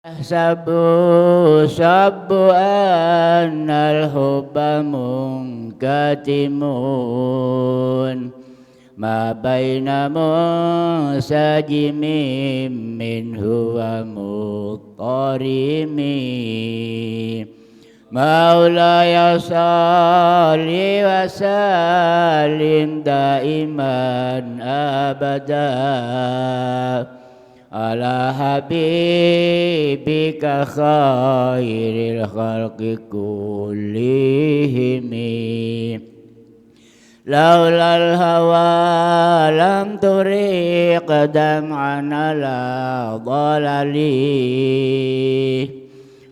يحسب الشاب أن الحب منكتم ما بين منسجم منه ومضطرم مولاي صل وسلم دائما أبدا على حبيبك خير الخلق كلهم لولا الهوى لم تريق دمعا على ضلالي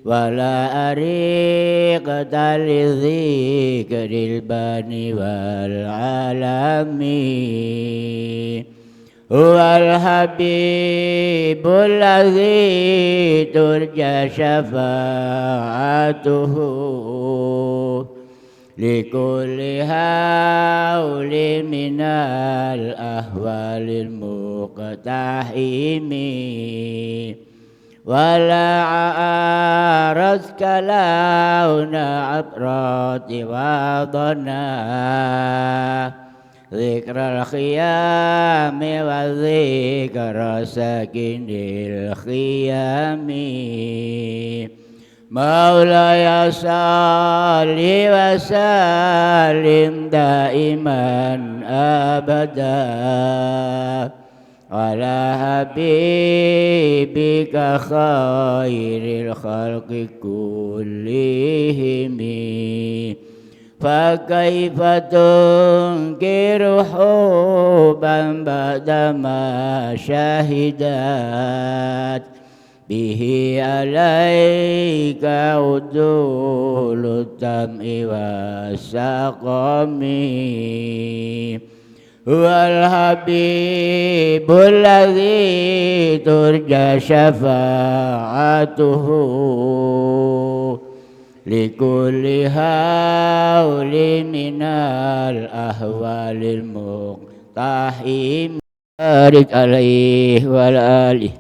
ولا أريق لذكر البني والعالم هو الحبيب الذي ترجى شفاعته لكل هول من الأهوال المقتحم ولا عارضك لون عبرات وضنا ذكر الخيام وذكر ساكن الخيام مولاي صل وسلم دائما أبدا على حبيبك خير الخلق كلهم فكيف تنكر حبا بعدما شهدت به عليك عدول الدمع والسقم هو الحبيب الذي ترجى شفاعته لكل هول من الأهوال المقتحم بارك عليه وعلى آله.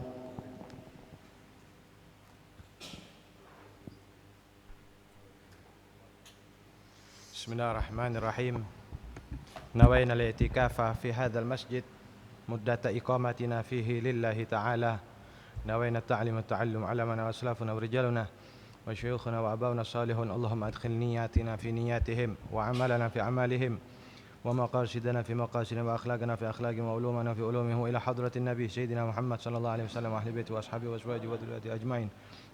بسم الله الرحمن الرحيم. نوينا الاعتكاف في هذا المسجد مدة إقامتنا فيه لله تعالى. نوينا التعليم والتعلم علمنا وأسلافنا ورجالنا وشيوخنا وأباؤنا الصالحون. اللهم أدخل نياتنا في نياتهم وعملنا في أعمالهم ومقاصدنا في مقاصدنا وأخلاقنا في أخلاقهم وعلومنا في علومهم إلى حضرة النبي سيدنا محمد صلى الله عليه وسلم وأهل بيته وأصحابه وأزواجه وذريته أجمعين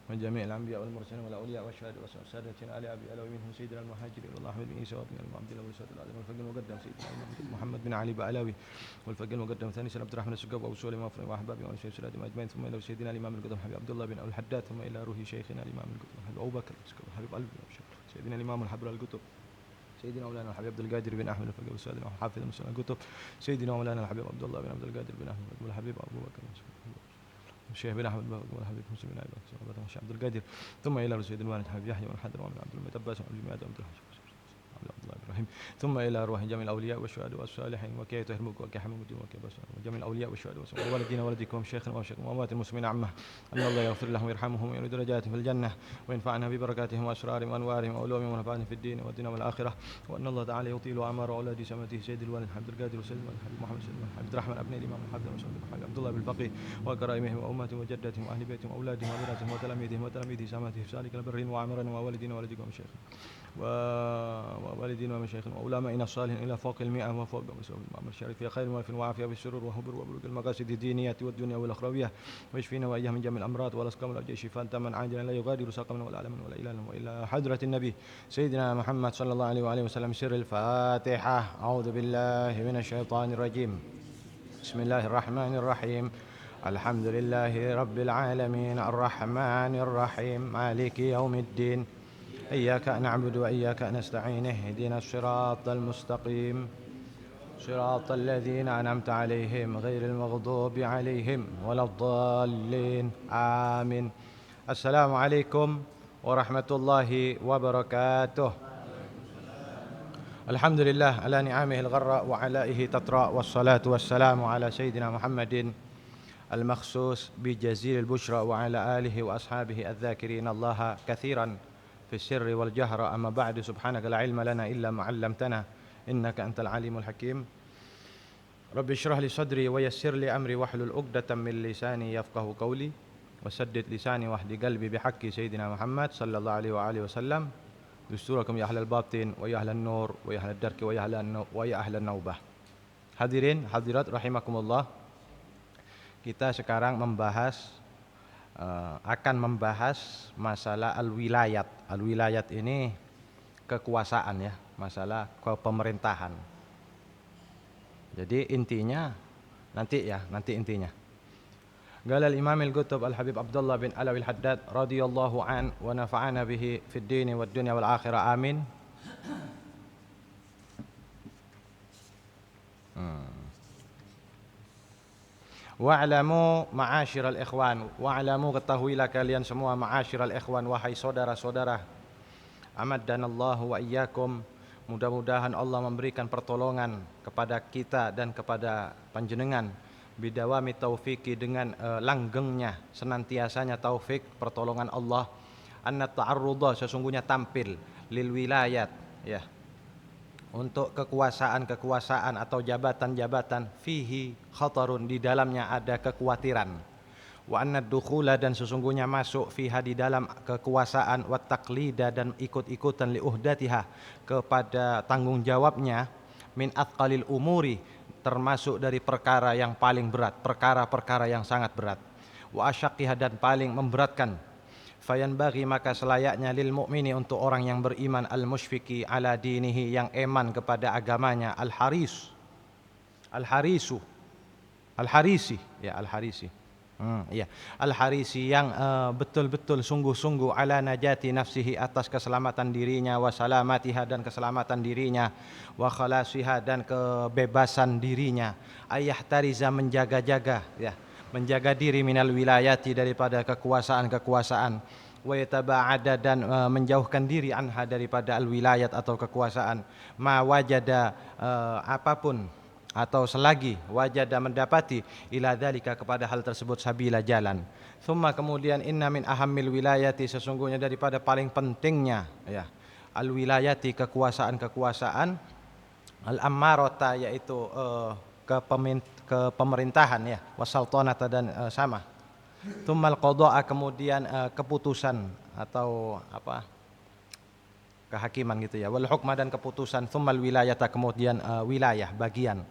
من جميع الأنبياء والمرسلين والأولياء والشهداء والسادة آل أبي ألوي منهم سيدنا المهاجرين والله أحمد بن عيسى وابن عبد الله والسيد العظيم والفقيه المقدم سيدنا محمد بن علي بألاوي والفقيه المقدم ثاني سيدنا عبد الرحمن السقاف وأبو سليمان وأفراد وأحبابي وأنشاء سلاتهم أجمعين ثم إلى سيدنا الإمام القدم حبيب عبد الله بن أبي الحداد ثم إلى روح شيخنا الإمام القدم حبيب أبو بكر حبيب قلبي سيدنا الإمام الحبر القطب سيدنا مولانا الحبيب عبد القادر بن أحمد الفقيه والسيد حافظ مسلم القطب سيدنا مولانا الحبيب عبد الله بن عبد القادر بن أحمد والحبيب أبو بكر الشيخ بن احمد والحبيب مسلم بن الشيخ عبد القادر ثم الى رسول الوالد حبيب يحيى بن حضر ومن عبد الملك عباس وعبد المجيد عبد الله ابراهيم ثم الى ارواح جميع الاولياء والشهداء والصالحين وكي تهرمك وكي حمد وكي بس وجميع الاولياء والشهداء والوالدين وولدكم شيخنا وشيخنا واموات المسلمين عامه ان الله يغفر لهم ويرحمهم ويعلي درجاتهم في الجنه وينفعنا ببركاتهم واسرارهم وانوارهم وعلومهم ونفعهم في الدين والدنيا والاخره وان الله تعالى يطيل اعمار اولاد سمته سيد الوالد عبد القادر وسيد الحبيب محمد سيد عبد الرحمن ابن الامام الحافظ عبد الله بن الفقيه وكرائمهم وامتهم وجدتهم واهل بيتهم واولادهم وذراتهم وتلاميذهم وتلاميذ سامته سالك البرين وعمرنا ووالدين وولدكم شيخ ووالدين ومشايخنا وعلمائنا الصالحين الى فوق المئة وفوق المعمر الشريف في خير وفي وعافيه بالسرور وحبر وبرك المقاصد الدينيه والدنيا والاخرويه ويشفينا واياه من جميع الامراض والاسقام والاوجاع شفاء تاما عاجلا لا يغادر سقما ولا علما ولا الا والى حضره النبي سيدنا محمد صلى الله عليه واله وسلم. سر الفاتحه. اعوذ بالله من الشيطان الرجيم. بسم الله الرحمن الرحيم. الحمد لله رب العالمين الرحمن الرحيم مالك يوم الدين إياك نعبد وإياك نستعين اهدنا الصراط المستقيم صراط الذين أنعمت عليهم غير المغضوب عليهم ولا الضالين آمين. السلام عليكم ورحمة الله وبركاته. الحمد لله على نعمه الغراء وعلائه تطرأ والصلاة والسلام على سيدنا محمد المخصوص بجزيل البشرى وعلى آله وأصحابه الذاكرين الله كثيرا في السر والجهر. أما بعد سبحانك لا علم لنا إلا ما علمتنا إنك أنت العليم الحكيم. رب اشرح لي صدري ويسر لي أمري واحلل عقدة من لساني يفقه قولي وسدد لساني واهد قلبي بحق سيدنا محمد صلى الله عليه وآله وسلم. دستوركم يا أهل الباطن ويا أهل النور ويا أهل الدرك ويا أهل النوبة. Hadirin hadirat rahimakumullah. Kita sekarang akan membahas masalah al-wilayat. Al-wilayat ini kekuasaan ya, masalah kepemerintahan. Jadi intinya nanti intinya. Qala al-Imam al-Qutb al-Habib Abdullah bin Alawi al-Haddad radhiyallahu an wa nafa'ana bihi fid din wad dunya wal akhirah amin. Wa'lamu ma'asyiral ikhwan, wa'lamu ketahuilah kalian semua ma'asyiral ikhwan, wahai saudara-saudara. Amaddanallahu wa iyyakum, mudah-mudahan Allah memberikan pertolongan kepada kita dan kepada panjenengan. Bidawami taufiki, dengan langgengnya senantiasanya taufik pertolongan Allah. Anna ta'arrudha, sesungguhnya tampil, lil wilayat ya, untuk kekuasaan atau jabatan-jabatan, fihi khatarun, di dalamnya ada kekhawatiran. Wa anna dukhula, dan sesungguhnya masuk, fiha, di dalam kekuasaan, wa taqlida, dan ikut-ikutan, li uhdatiha, kepada tanggung jawabnya, min athqalil umuri, termasuk dari perkara yang paling berat, perkara-perkara yang sangat berat. Wa asyaqqiha, dan paling memberatkan. Fayanbaghi, maka selayaknya, lil mu'mini, untuk orang yang beriman, al musyfiqi ala dinihi, yang eman kepada agamanya, al harisi yang betul-betul sungguh-sungguh, ala najati nafsihi, atas keselamatan dirinya, wa salamatiha, dan keselamatan dirinya, wa khalasiha, dan kebebasan dirinya, ayahtariza, menjaga-jaga ya, menjaga diri, minal wilayati, daripada kekuasaan-kekuasaan, wa yataba'ada, dan menjauhkan diri, anha, daripada al-wilayat atau kekuasaan, ma wajada, apapun atau selagi, wajada, mendapati, ila dzalika, kepada hal tersebut, sabila, jalan. Thumma, kemudian, inna min ahammil wilayati, sesungguhnya daripada paling pentingnya ya, al-wilayati, kekuasaan-kekuasaan, al-ammarata, yaitu kepemerintahan ya, wasaltanata, dan sama. Tsummal qada'a, kemudian keputusan atau kehakiman gitu ya, wal hukma, dan keputusan. Tsummal wilayata, kemudian wilayah, bagian.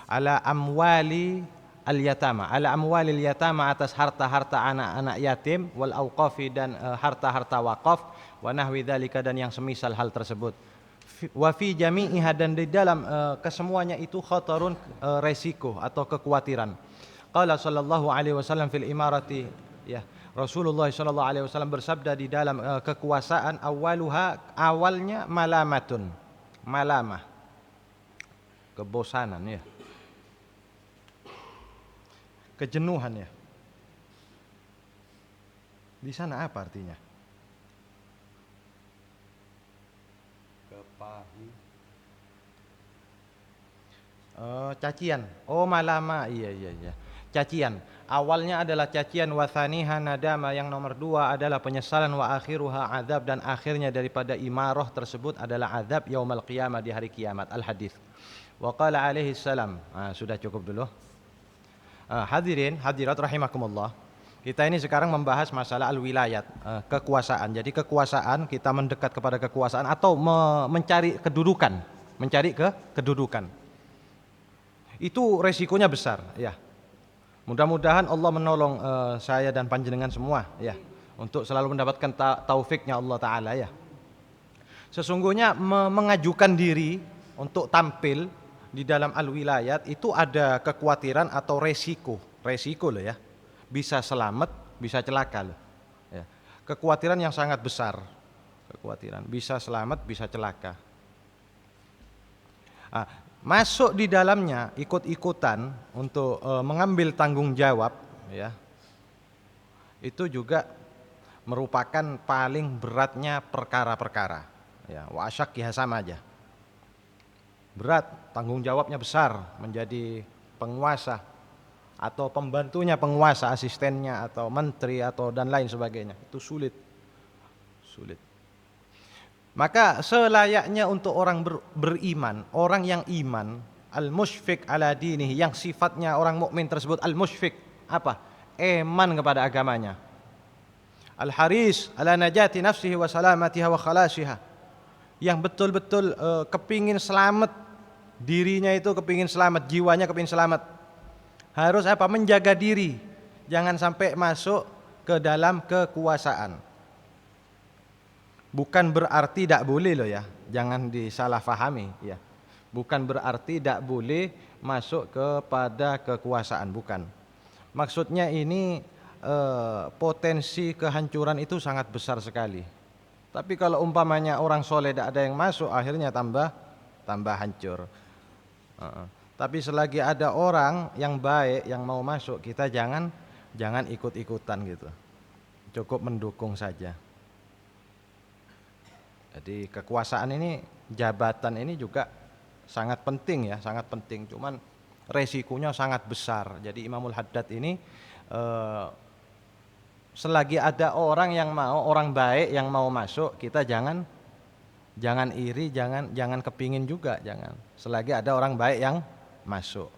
Ala amwalil yatama, atas harta-harta anak-anak yatim, wal auqafi, dan harta-harta wakaf, wa nahwi dzalika, dan yang semisal hal tersebut. Wa fi jami'iha, dan di dalam kesemuanya itu, khatarun, resiko atau kekhawatiran. Qala sallallahu alaihi wasallam fil imarati ya, Rasulullah sallallahu alaihi wasallam bersabda di dalam kekuasaan, awalnya malamatun, malamah, kebosanan ya, kejenuhan ya. Di sana apa artinya? Cacian. Oh, malama. Iya. Cacian. Awalnya adalah cacian, wa thaniha nadama, yang nomor dua adalah penyesalan, wa akhiruha azab, dan akhirnya daripada imarah tersebut adalah azab yaumal qiyamah, di hari kiamat. Al-hadis. Wa qala alaihi salam. Sudah cukup dulu. Hadirin hadirat rahimakumullah. Kita ini sekarang membahas masalah al-wilayat, kekuasaan. Jadi kekuasaan, kita mendekat kepada kekuasaan atau mencari kedudukan, kedudukan. Itu resikonya besar ya. Mudah-mudahan Allah menolong saya dan panjenengan semua ya, untuk selalu mendapatkan taufiknya Allah Ta'ala ya. Sesungguhnya mengajukan diri untuk tampil di dalam al-wilayat itu ada kekhawatiran atau resiko loh ya. Bisa selamat, bisa celaka loh ya. Kekhawatiran yang sangat besar, bisa selamat, bisa celaka. Masuk di dalamnya, ikut-ikutan untuk mengambil tanggung jawab ya, itu juga merupakan paling beratnya perkara-perkara ya. Wa asyaqqiha, sama aja berat, tanggung jawabnya besar, menjadi penguasa atau pembantunya, penguasa, asistennya, atau menteri, atau dan lain sebagainya. Itu sulit. Maka selayaknya untuk orang beriman, orang yang iman, al-musyfiq ala dinihi, yang sifatnya orang mukmin tersebut al-musyfiq, apa? Eman kepada agamanya. Al-haris ala najati nafsihi wa salamatiha wa khalasiha, yang betul-betul kepingin selamat dirinya, itu kepingin selamat, jiwanya kepingin selamat. Harus apa? Menjaga diri, jangan sampai masuk ke dalam kekuasaan. Bukan berarti tidak boleh loh ya, jangan disalahfahami ya. Bukan berarti tidak boleh masuk kepada kekuasaan, bukan. Maksudnya ini potensi kehancuran itu sangat besar sekali. Tapi kalau umpamanya orang soleh tidak ada yang masuk, akhirnya tambah hancur. Tapi selagi ada orang yang baik yang mau masuk, kita jangan ikut-ikutan gitu. Cukup mendukung saja. Jadi kekuasaan ini, jabatan ini juga sangat penting ya, sangat penting. Cuman resikonya sangat besar. Jadi Imamul Haddad ini selagi ada orang baik yang mau masuk, kita jangan iri, jangan kepingin juga, jangan. Selagi ada orang baik yang masuk.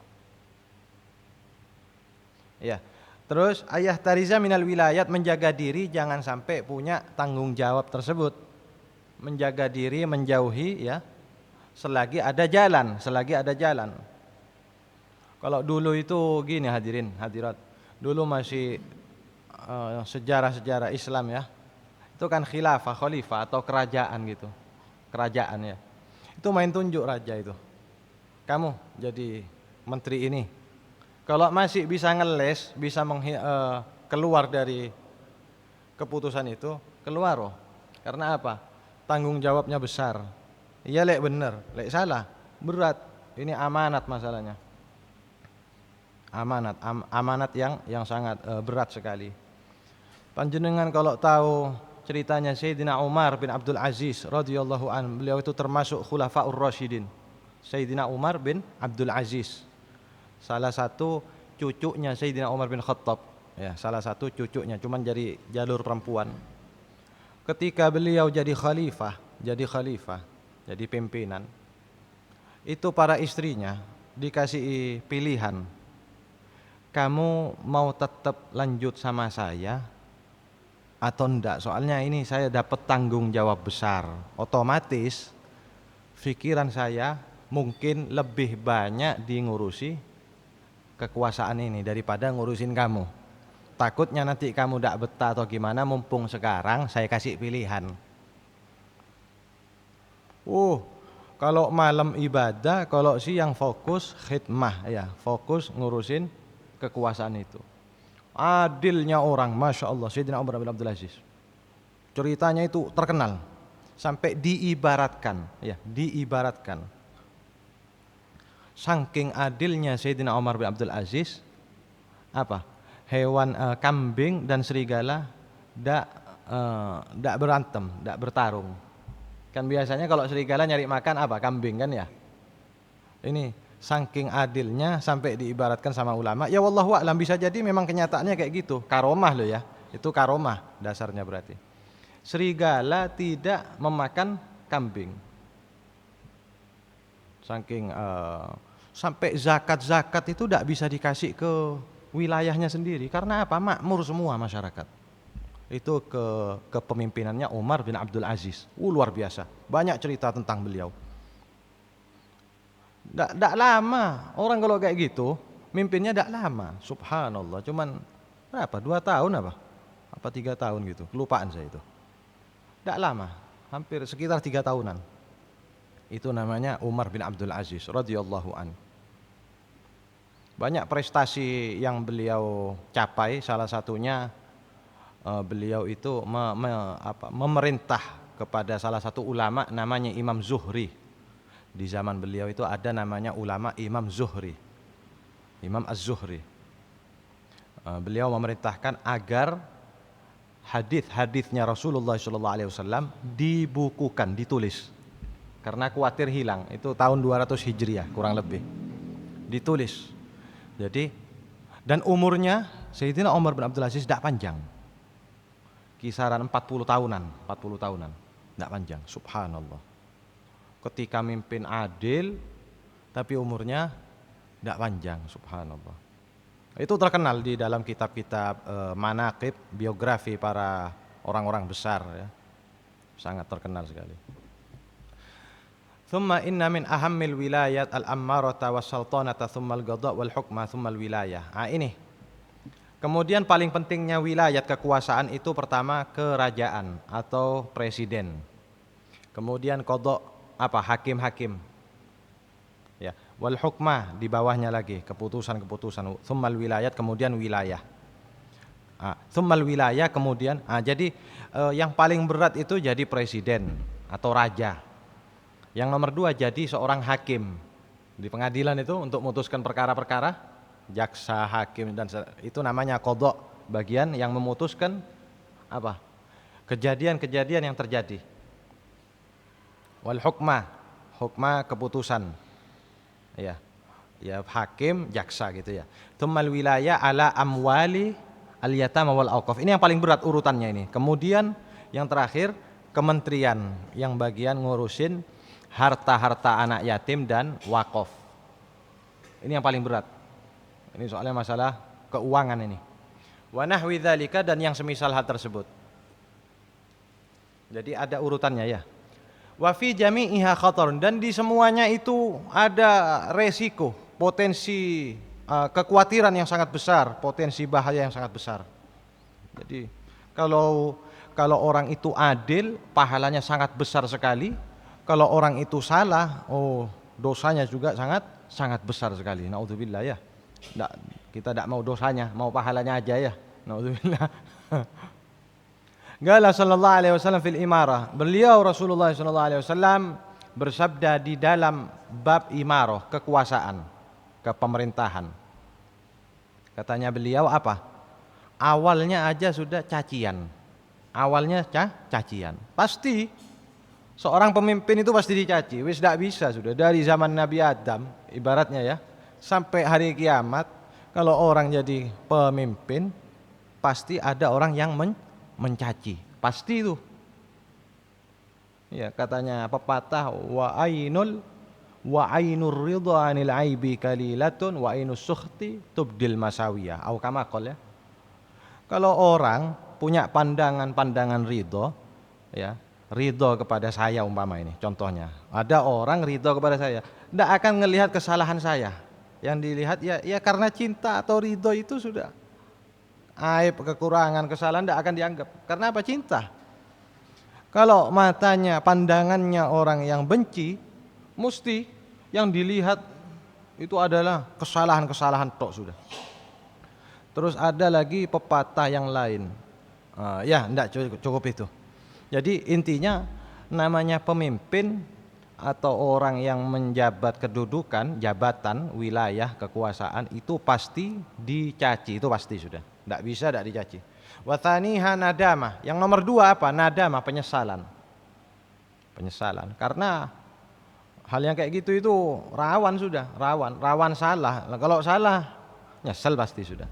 Ya. Terus ayah tariza minal wilayat, menjaga diri jangan sampai punya tanggung jawab tersebut. Menjaga diri, menjauhi ya, selagi ada jalan. Kalau dulu itu gini hadirin hadirat, dulu masih sejarah Islam ya, itu kan khilafah, khalifah atau kerajaan gitu, kerajaan ya, itu main tunjuk raja itu. Kamu jadi menteri ini, kalau masih bisa ngeles, bisa keluar dari keputusan itu, keluar loh. Karena apa? Tanggung jawabnya besar. Iya lek bener, lek salah berat. Ini amanat masalahnya. Amanat yang sangat berat sekali. Panjenengan kalau tahu ceritanya Sayyidina Umar bin Abdul Aziz radhiyallahu anhu, beliau itu termasuk khulafaur rasyidin. Sayyidina Umar bin Abdul Aziz, salah satu cucunya Sayyidina Umar bin Khattab ya, salah satu cucunya, cuman dari jalur perempuan. Ketika beliau jadi khalifah, jadi pimpinan, itu para istrinya dikasih pilihan, kamu mau tetap lanjut sama saya atau enggak? Soalnya ini saya dapat tanggung jawab besar, otomatis pikiran saya mungkin lebih banyak ngurusi kekuasaan ini daripada ngurusin kamu. Takutnya nanti kamu tidak betah atau gimana, mumpung sekarang saya kasih pilihan. Kalau malam ibadah, kalau siang fokus khidmah ya, fokus ngurusin kekuasaan itu. Adilnya orang, Masya Allah, Sayyidina Umar bin Abdul Aziz. Ceritanya itu terkenal, sampai diibaratkan ya, diibaratkan. Saking adilnya Sayyidina Umar bin Abdul Aziz, apa? Hewan kambing dan serigala tidak berantem, tidak bertarung. Kan biasanya kalau serigala nyari makan apa? Kambing kan ya. Ini saking adilnya sampai diibaratkan sama ulama. Ya wallahu a'lam, bisa jadi memang kenyataannya kayak gitu. Karomah loh ya. Itu karomah dasarnya berarti. Serigala tidak memakan kambing. Saking sampai zakat itu tidak bisa dikasih ke wilayahnya sendiri. Karena apa? Makmur semua masyarakat. Itu kepemimpinannya Umar bin Abdul Aziz. Luar biasa. Banyak cerita tentang beliau. Tidak lama. Orang kalau kayak gitu, mimpinnya tidak lama. Subhanallah. Cuman berapa? 2 tahun apa? Apa 3 tahun gitu. Kelupaan saya itu. Tidak lama. Hampir sekitar 3 tahunan. Itu namanya Umar bin Abdul Aziz radhiyallahu anhu. Banyak prestasi yang beliau capai, salah satunya beliau itu memerintah kepada salah satu ulama namanya Imam Zuhri. Di zaman beliau itu ada namanya ulama Imam Zuhri, Imam Az-Zuhri. Beliau memerintahkan agar hadis-hadisnya Rasulullah SAW dibukukan, ditulis, karena khawatir hilang. Itu tahun 200 Hijriah kurang lebih, ditulis. Jadi Dan umurnya Sayyidina Umar bin Abdul Aziz tidak panjang. Kisaran 40 tahunan, tidak panjang. Subhanallah. Ketika mimpin adil, tapi umurnya tidak panjang. Subhanallah. Itu terkenal di dalam kitab-kitab manaqib, biografi para orang-orang besar, ya. Sangat terkenal sekali. Thumma inna min ahammil wilayat al-ammarata was-sultanata thumma al-qada' wal hukma thumma al-wilayah. Ini. Kemudian paling pentingnya wilayat kekuasaan itu pertama kerajaan atau presiden. Kemudian qada' hakim-hakim. Ya, wal hukma di bawahnya lagi keputusan-keputusan. Thumma al-wilayat kemudian wilayah. Thumma al-wilayah kemudian jadi yang paling berat itu jadi presiden atau raja. Yang nomor 2 jadi seorang hakim di pengadilan itu untuk memutuskan perkara-perkara, jaksa, hakim dan itu namanya qada, bagian yang memutuskan kejadian-kejadian yang terjadi. Wal hukma keputusan. Ya, hakim, jaksa gitu ya. Tsummal wilayah ala amwali al-yatama wal auqaf. Ini yang paling berat urutannya ini. Kemudian yang terakhir kementerian yang bagian ngurusin harta-harta anak yatim dan wakaf. Ini yang paling berat. Ini soalnya masalah keuangan ini. Wa nahwi dzalika dan yang semisal hal tersebut. Jadi ada urutannya ya. Wa fi jami'iha khatar dan di semuanya itu ada resiko, potensi kekhawatiran yang sangat besar, potensi bahaya yang sangat besar. Jadi kalau orang itu adil, pahalanya sangat besar sekali. Kalau orang itu salah, dosanya juga sangat besar sekali. Naudzubillah ya. Kita tidak mau dosanya, mau pahalanya aja ya. Naudzubillah. Qala sallallahu alaihi wasallam fil imarah. Beliau Rasulullah sallallahu alaihi wasallam bersabda di dalam bab imarah, kekuasaan, kepemerintahan. Katanya beliau apa? Awalnya aja sudah cacian. Awalnya cacian. Pasti seorang pemimpin itu pasti dicaci. Wis tidak bisa sudah dari zaman Nabi Adam ibaratnya ya sampai hari kiamat. Kalau orang jadi pemimpin pasti ada orang yang mencaci. Pasti itu. Ya katanya pepatah wa ainur ridha anil aibi kalilatun wa ainus sukhti tubdil masawiyah. Atau kama qol ya. Kalau orang punya pandangan ridho ya, ridho kepada saya umpama ini contohnya. Ada orang ridho kepada saya, tidak akan melihat kesalahan saya. Yang dilihat ya karena cinta atau ridho itu sudah. Aib, kekurangan, kesalahan tidak akan dianggap. Karena apa? Cinta. Kalau matanya, pandangannya orang yang benci, mesti yang dilihat itu adalah kesalahan-kesalahan tok sudah. Terus ada lagi pepatah yang lain. Tidak cukup itu. Jadi intinya namanya pemimpin atau orang yang menjabat kedudukan, jabatan, wilayah, kekuasaan itu pasti dicaci, itu pasti sudah. Tidak bisa tidak dicaci. Wa tsaniha nadamah. Yang nomor 2 apa? Nadamah, penyesalan. Penyesalan. Karena hal yang kayak gitu itu rawan sudah, rawan salah. Kalau salah nyesel pasti sudah.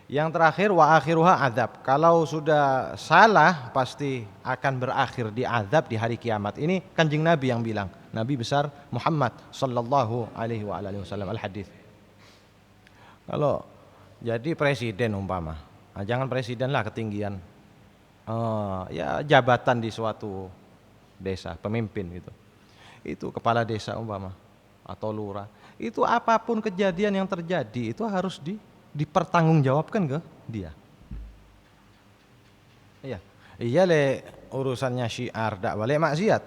Yang terakhir wa akhiruha azab. Kalau sudah salah pasti akan berakhir di azab di hari kiamat. Ini Kanjeng Nabi yang bilang. Nabi besar Muhammad sallallahu alaihi wasallam al-hadis. Kalau jadi presiden umpama, jangan presiden lah ketinggian. Ya jabatan di suatu desa, pemimpin gitu. Itu kepala desa umpama atau lurah. Itu apapun kejadian yang terjadi itu harus dipertanggungjawabkan ke dia. Iya urusannya syiar dakwah maksiat.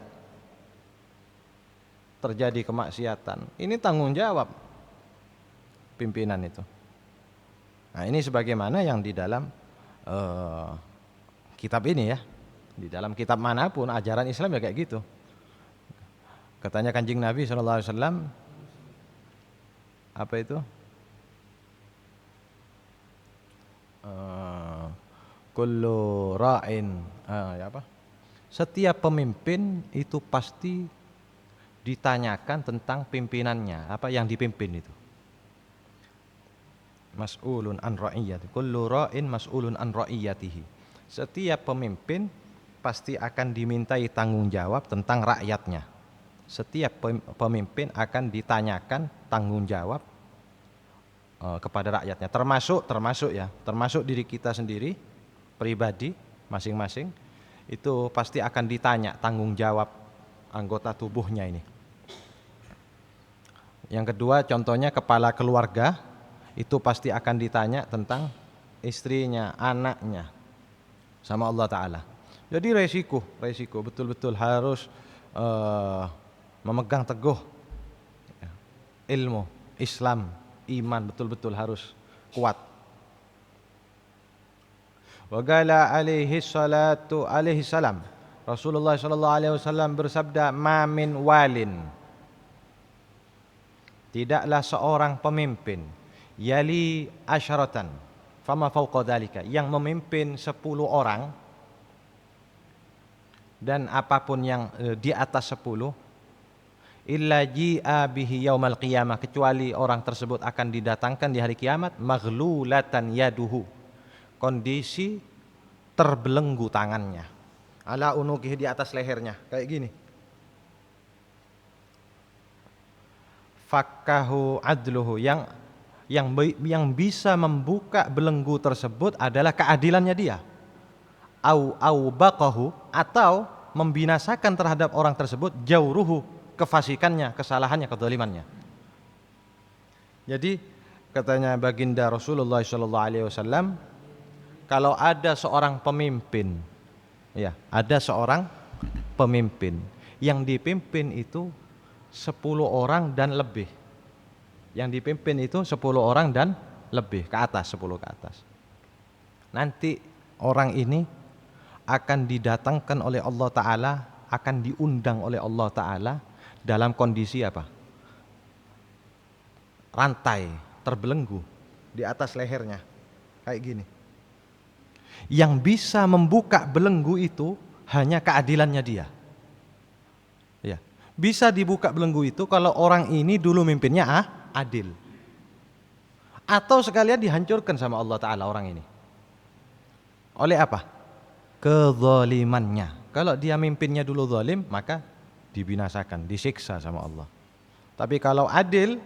Terjadi kemaksiatan. Ini tanggung jawab pimpinan itu. Nah, ini sebagaimana yang di dalam kitab ini ya. Di dalam kitab manapun ajaran Islam ya kayak gitu. Katanya Kanjeng Nabi sallallahu alaihi wasallam apa itu? Kullu ra'in Setiap pemimpin itu pasti ditanyakan tentang pimpinannya, apa yang dipimpin itu. mas'ulun an ra'iyatihi. Kullu ra'in mas'ulun an ra'iyatihi. Setiap pemimpin pasti akan dimintai tanggung jawab tentang rakyatnya. Setiap pemimpin akan ditanyakan tanggung jawab kepada rakyatnya, termasuk diri kita sendiri, pribadi masing-masing, itu pasti akan ditanya tanggung jawab anggota tubuhnya ini. Yang kedua, contohnya kepala keluarga, itu pasti akan ditanya tentang istrinya, anaknya, sama Allah Ta'ala. Jadi resiko betul-betul harus memegang teguh ilmu Islam, iman, betul-betul harus kuat. Wa qala alaihi salam, Rasulullah sallallahu alaihi wasallam bersabda, "Ma min walin." Tidaklah seorang pemimpin yali asyaratan fama fauqa dzalika, yang memimpin 10 orang dan apapun yang di atas 10, illa ji'a bihi yaumal qiyamah, kecuali orang tersebut akan didatangkan di hari kiamat maghlulatan yaduhu, kondisi terbelenggu tangannya, ala unuqihi, di atas lehernya kayak gini. Fakkahu adluhu, yang bisa membuka belenggu tersebut adalah keadilannya dia. Au baqahu, atau membinasakan terhadap orang tersebut jauruhu, kefasikannya, kesalahannya, kedzalimannya. Jadi katanya baginda Rasulullah sallallahu alaihi wasallam, kalau ada seorang pemimpin, ya, ada seorang pemimpin yang dipimpin itu 10 orang dan lebih. Yang dipimpin itu 10 orang dan lebih, ke atas, 10 ke atas. Nanti orang ini akan didatangkan oleh Allah Ta'ala, akan diundang oleh Allah Ta'ala dalam kondisi apa? Rantai, terbelenggu di atas lehernya, kayak gini. Yang bisa membuka belenggu itu hanya keadilannya dia. Ya, bisa dibuka belenggu itu kalau orang ini dulu mimpinnya adil, atau sekalian dihancurkan sama Allah Ta'ala orang ini. Oleh apa? Kezalimannya. Kalau dia mimpinnya dulu zalim, maka dibinasakan, disiksa sama Allah. Tapi kalau adil,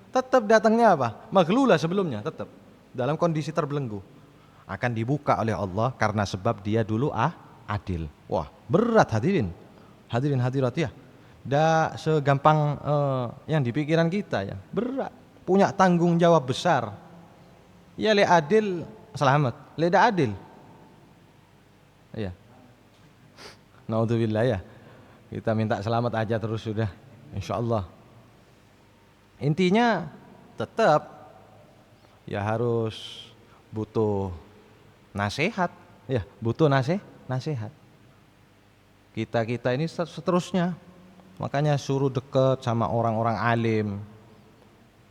tetap datangnya apa? Maghlula sebelumnya, tetap dalam kondisi terbelenggu, akan dibuka oleh Allah karena sebab dia dulu adil. Wah, berat hadirin hadirat ya. Dah segampang yang di pikiran kita ya. Berat, punya tanggung jawab besar. Ya, le adil selamat, le da adil. Ya. Naudzubillah ya. Kita minta selamat aja terus sudah, insyaallah. Intinya tetap ya harus butuh nasihat, ya, butuh nasihat. Kita ini seterusnya, makanya suruh dekat sama orang-orang alim,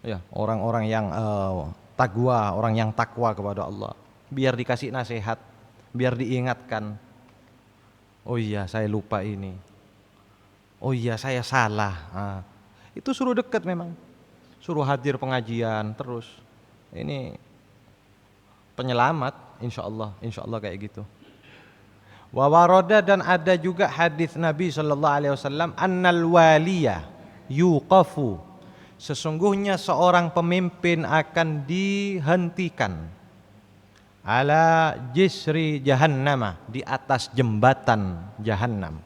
ya, orang-orang yang taqwa, orang yang takwa kepada Allah, biar dikasih nasihat, biar diingatkan. Oh iya, saya lupa ini. Oh iya, saya salah. Nah, itu suruh dekat memang, suruh hadir pengajian terus. Ini penyelamat, insya Allah kayak gitu. Wa warada, dan ada juga hadis Nabi sallallahu alaihi wasallam, annal waliya yuqafu, sesungguhnya seorang pemimpin akan dihentikan, ala jisri jahannama, di atas jembatan jahannam.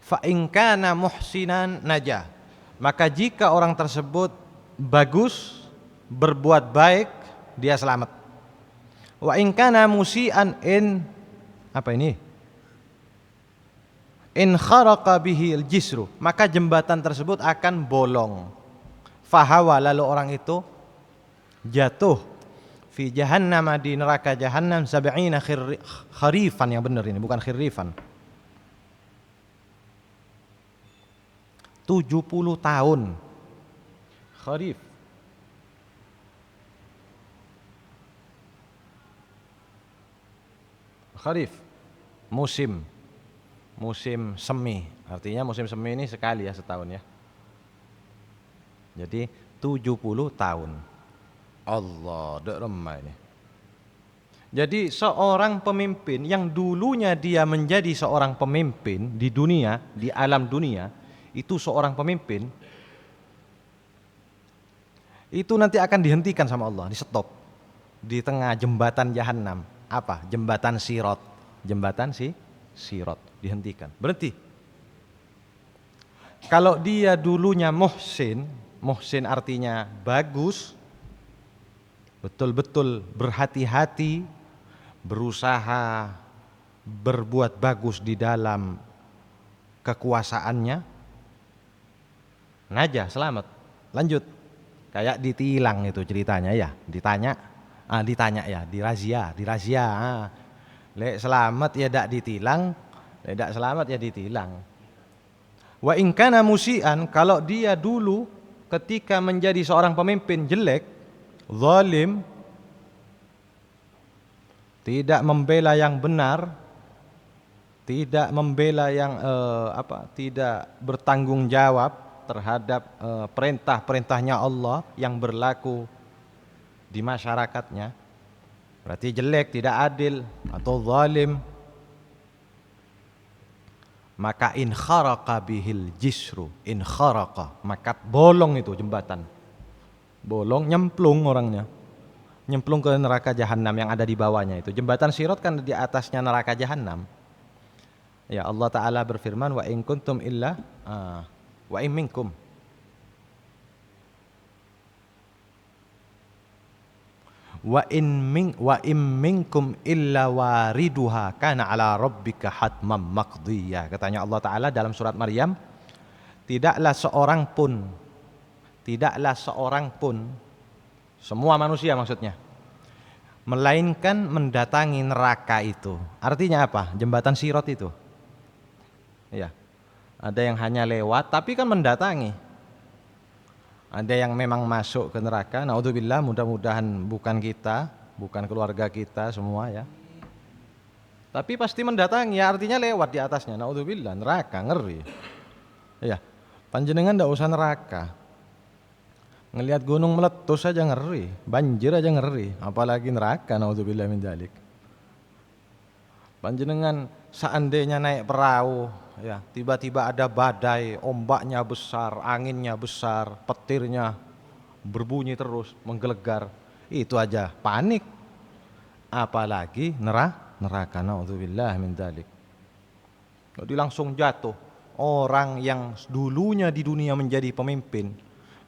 Fa in kana muhsinan najah, maka jika orang tersebut bagus, berbuat baik, dia selamat. Wa in kana musian, in kharaqa bihi al-jisru, maka jembatan tersebut akan bolong. Fahawa, lalu orang itu jatuh, fi jahannam, di neraka jahannam, sab'ina kharifan, yang benar ini bukan khirifan, 70 tahun. Kharif musim semi, artinya musim semi ini sekali ya setahun ya. Jadi 70 tahun Allah, dek remah ini. Jadi seorang pemimpin yang dulunya dia menjadi seorang pemimpin di dunia, di alam dunia, itu seorang pemimpin, itu nanti akan dihentikan sama Allah, di stop di tengah jembatan jahanam. Apa? Jembatan Sirat. Jembatan Sirat dihentikan, berhenti. Kalau dia dulunya muhsin, muhsin artinya bagus, betul-betul berhati-hati, berusaha berbuat bagus di dalam kekuasaannya, najah, selamat, lanjut. Kayak ditilang itu ceritanya ya, ditanya ya, dirazia. Lek selamat ya dak ditilang, lek dak selamat ya ditilang. Wa in kana musian, kalau dia dulu ketika menjadi seorang pemimpin jelek, zalim, tidak membela yang benar, tidak membela yang tidak bertanggung jawab terhadap perintah-perintahnya Allah yang berlaku di masyarakatnya, berarti jelek, tidak adil atau zalim. Maka in kharaqa bihil jisru, in kharaqa, maka bolong itu jembatan, bolong, nyemplung orangnya, nyemplung ke neraka jahanam yang ada di bawahnya itu. Jembatan Sirat kan di atasnya neraka jahanam. Ya, Allah Ta'ala berfirman, wa in kuntum illa wa in minkum, wa in minkum illa wariduha kana ala rabbika hatmam maqdiyah. Katanya Allah Ta'ala dalam surat Maryam, tidaklah seorang pun, semua manusia maksudnya, melainkan mendatangi neraka itu. Artinya apa? Jembatan Sirat itu. Ya. Ada yang hanya lewat tapi kan mendatangi. Ada yang memang masuk ke neraka. Naudzubillah, mudah-mudahan bukan kita, bukan keluarga kita semua ya. Tapi pasti mendatangi, ya artinya lewat di atasnya. Naudzubillah, neraka, ngeri. Ya. Panjenengan enggak usah neraka. Ngelihat gunung meletus aja ngeri, banjir aja ngeri, apalagi neraka, naudzubillah min dzalik. Panjenengan seandainya naik perahu, ya, tiba-tiba ada badai, ombaknya besar, anginnya besar, petirnya berbunyi terus, menggelegar, itu aja panik. Apalagi neraka, naudzubillah min dzalik. Jadi langsung jatuh. Orang yang dulunya di dunia menjadi pemimpin,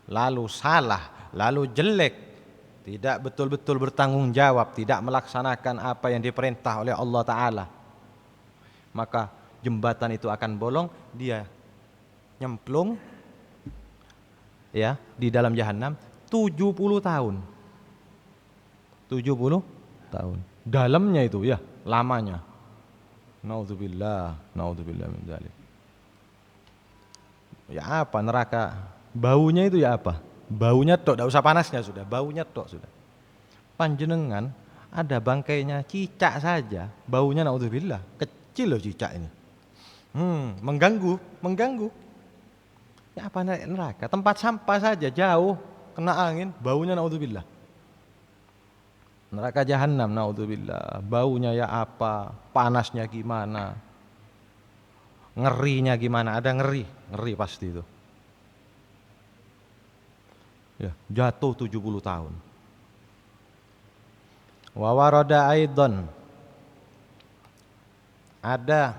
lalu salah, lalu jelek, tidak betul-betul bertanggung jawab, tidak melaksanakan apa yang diperintah oleh Allah Ta'ala, maka jembatan itu akan bolong, dia nyemplung ya di dalam jahanam 70 tahun. 70 tahun. Dalamnya itu ya, lamanya. Naudzubillah min dzalik. Ya apa neraka? Baunya itu ya apa? Baunya tok, tidak usah panasnya sudah, baunya tok sudah. Panjenengan ada bangkainya cicak saja, baunya naudzubillah, kecil loh cicak ini. Mengganggu. Ya apa neraka? Tempat sampah saja jauh kena angin, baunya naudzubillah. Neraka jahanam, naudzubillah, baunya ya apa? Panasnya gimana? Ngerinya gimana? Ada ngeri pasti itu. Ya, jatuh 70 tahun. Wa warada aidan, ada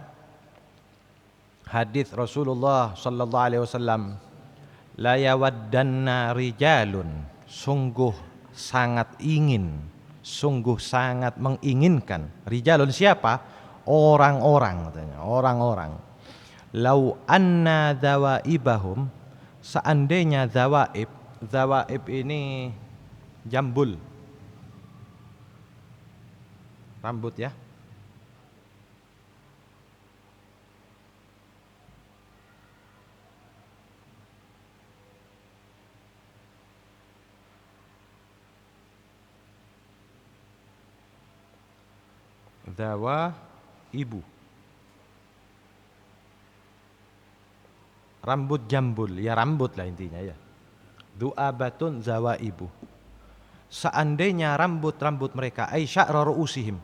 hadis Rasulullah sallallahu alaihi wasallam, la yawaddanna rijalun, sungguh sangat menginginkan. Rijalun siapa? Orang-orang, katanya, orang-orang. Lau anna dhawaibahum, seandainya dhawaib ini jambul, rambut ya. Dhawaibu, rambut jambul, ya rambut lah intinya ya. Du'abatun zawaibu, seandainya rambut-rambut mereka, ay sya'ra ru'usihim,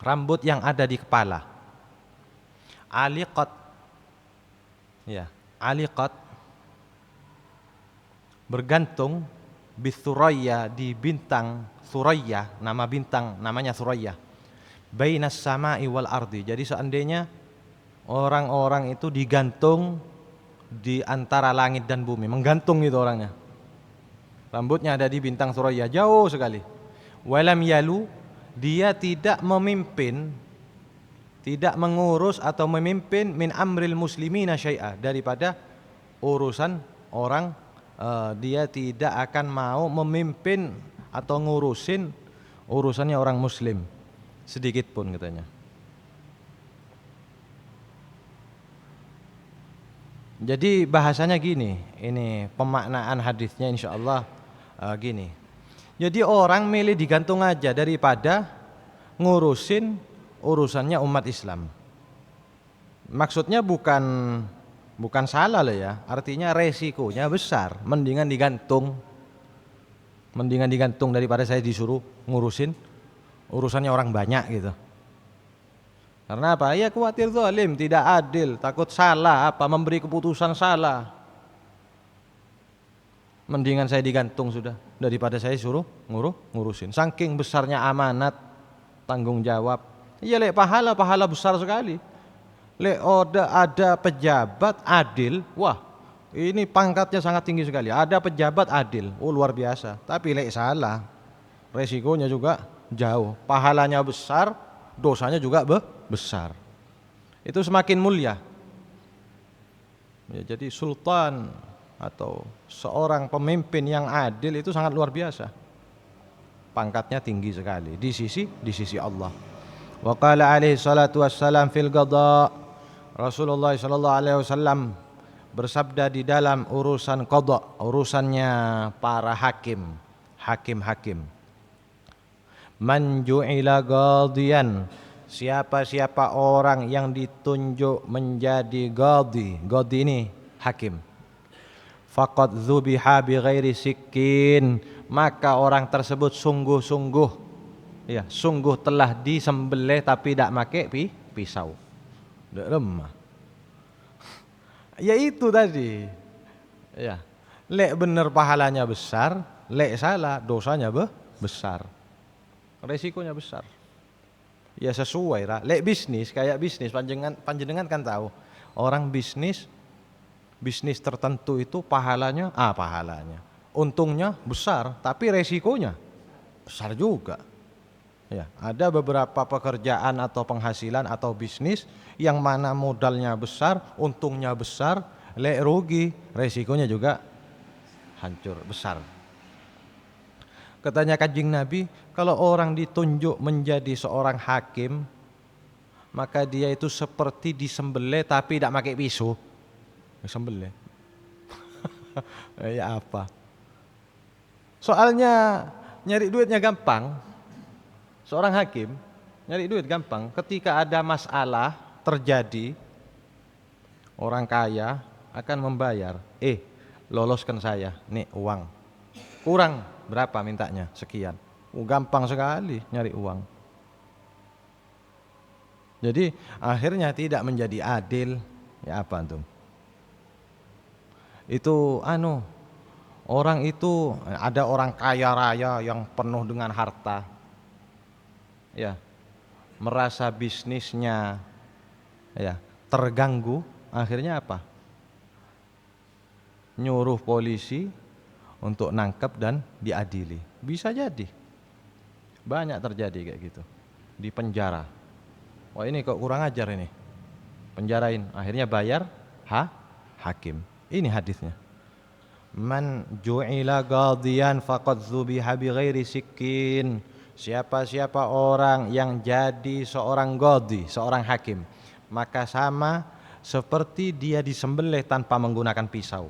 rambut yang ada di kepala, aliqat, ya, aliqat, bergantung bisuraya, di bintang Suraya, nama bintang namanya Suraya, bainas sama'i wal ardi. Jadi seandainya orang-orang itu digantung di antara langit dan bumi, menggantung itu orangnya, rambutnya ada di bintang Suraya, jauh sekali. Walam yalu, dia tidak memimpin, tidak mengurus atau memimpin min amril muslimina syai'a, daripada urusan orang, dia tidak akan mau memimpin atau ngurusin urusannya orang muslim sedikit pun katanya. Jadi bahasanya gini, ini pemaknaan hadisnya insyaallah gini. Jadi orang milih digantung aja daripada ngurusin urusannya umat Islam. Maksudnya bukan salah lah ya, artinya resikonya besar, mendingan digantung daripada saya disuruh ngurusin urusannya orang banyak gitu. Karena apa? Ya khawatir zalim, tidak adil, takut salah, memberi keputusan salah. Mendingan saya digantung sudah daripada saya suruh ngurusin. Saking besarnya amanat, tanggung jawab. Iya, lek pahala besar sekali. Lek ada pejabat adil, wah, ini pangkatnya sangat tinggi sekali. Ada pejabat adil, luar biasa. Tapi lek salah, resikonya juga jauh. Pahalanya besar, dosanya juga besar. Itu semakin mulia. Ya, jadi sultan atau seorang pemimpin yang adil itu sangat luar biasa. Pangkatnya tinggi sekali di sisi Allah. Wa qala alaihi salatu wassalam fil qada, Rasulullah sallallahu alaihi wasallam bersabda di dalam urusan qada, urusannya para hakim. Man ju'ila qadiyan, siapa orang yang ditunjuk menjadi qadi ini hakim, faqad dzubiha bi ghairi sikin, maka orang tersebut sungguh telah disembelih tapi tidak pakai pisau. Tidak lemah. Ya itu tadi. Ya. Lek benar pahalanya besar, lek salah dosanya besar. Resikonya besar. Ya sesuai lah. Lek bisnis, kayak bisnis panjenengan kan tahu. Orang bisnis tertentu itu pahalanya, untungnya besar, tapi resikonya besar juga. Ya, ada beberapa pekerjaan atau penghasilan atau bisnis yang mana modalnya besar, untungnya besar, lek rugi, resikonya juga hancur, besar. Katanya Kanjeng Nabi, kalau orang ditunjuk menjadi seorang hakim, maka dia itu seperti disembelih tapi tidak pakai pisau. Disembelih. Ya apa? Soalnya nyari duitnya gampang. Seorang hakim nyari duit gampang. Ketika ada masalah terjadi, orang kaya akan membayar. Loloskan saya, nih uang. Kurang berapa mintanya? Sekian. Gampang sekali nyari uang. Jadi akhirnya tidak menjadi adil. Ya apa antum? Itu orang itu ada orang kaya raya yang penuh dengan harta. Ya, merasa bisnisnya terganggu, akhirnya apa? Nyuruh polisi untuk nangkep dan diadili. Bisa jadi. Banyak terjadi kayak gitu. Di penjara. Wah, ini kok kurang ajar ini. Penjarain, akhirnya bayar hakim. Ini hadisnya. Man ju'ila qadiyan faqad dzubiha bighairi sikin. Siapa orang yang jadi seorang qadhi, seorang hakim, maka sama seperti dia disembelih tanpa menggunakan pisau.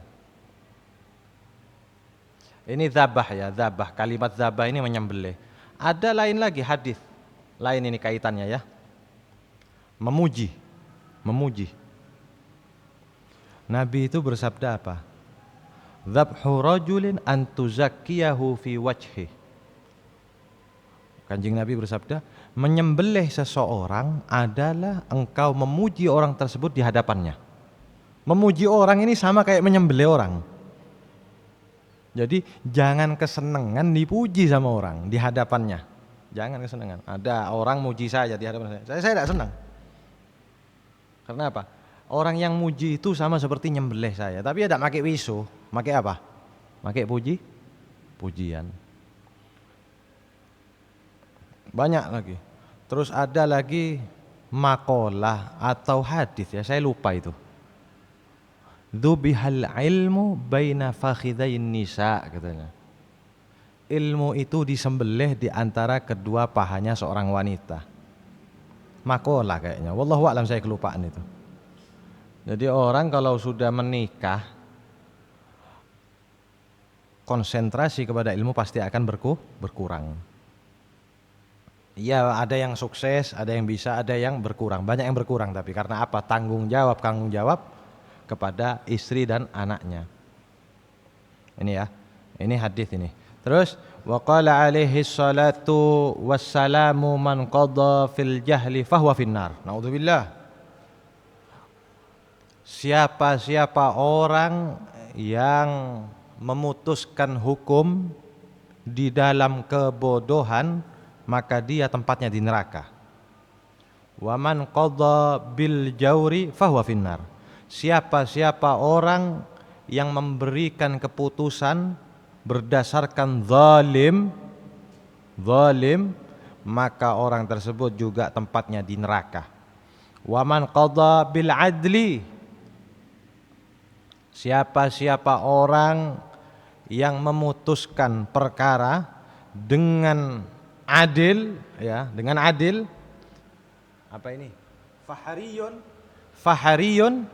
Ini dzabah ya, dzabah. Kalimat dzabah ini menyembelih. Ada lain lagi hadis. Lain ini kaitannya ya. Memuji. Nabi itu bersabda apa? Dzabhu rajulin an tuzakkiyahu fi wajhi. Kanjeng Nabi bersabda, menyembelih seseorang adalah engkau memuji orang tersebut di hadapannya. Memuji orang ini sama kayak menyembelih orang. Jadi jangan kesenangan dipuji sama orang di hadapannya. Jangan kesenangan. Ada orang muji saya di hadapan saya. Saya tidak senang. Karena apa? Orang yang muji itu sama seperti nyembelih saya. Tapi tidak pakai wisu. Pakai apa? Pakai pujian. Banyak lagi. Terus ada lagi makalah atau hadis ya, saya lupa itu. Dzubihal ilmu baina fakhidain nisa katanya. Ilmu itu disembelih di antara kedua pahanya seorang wanita. Makalah kayaknya. Wallahu a'lam, saya kelupaan itu. Jadi orang kalau sudah menikah konsentrasi kepada ilmu pasti akan berkurang. Iya, ada yang sukses, ada yang bisa, ada yang berkurang. Banyak yang berkurang, tapi karena apa? Tanggung jawab kepada istri dan anaknya. Ini ya, ini hadis ini. Terus wa qala alaihi salatu wassalamu man qada fil jahli fahuwa finnar. Naudzubillah. Siapa orang yang memutuskan hukum di dalam kebodohan, maka dia tempatnya di neraka. Wa man qadha bil jauri fahuwa finnar. Siapa orang yang memberikan keputusan berdasarkan zalim, maka orang tersebut juga tempatnya di neraka. Wa man qadha bil adli. Siapa orang yang memutuskan perkara dengan adil, ya, dengan adil. Apa ini? Fahariyun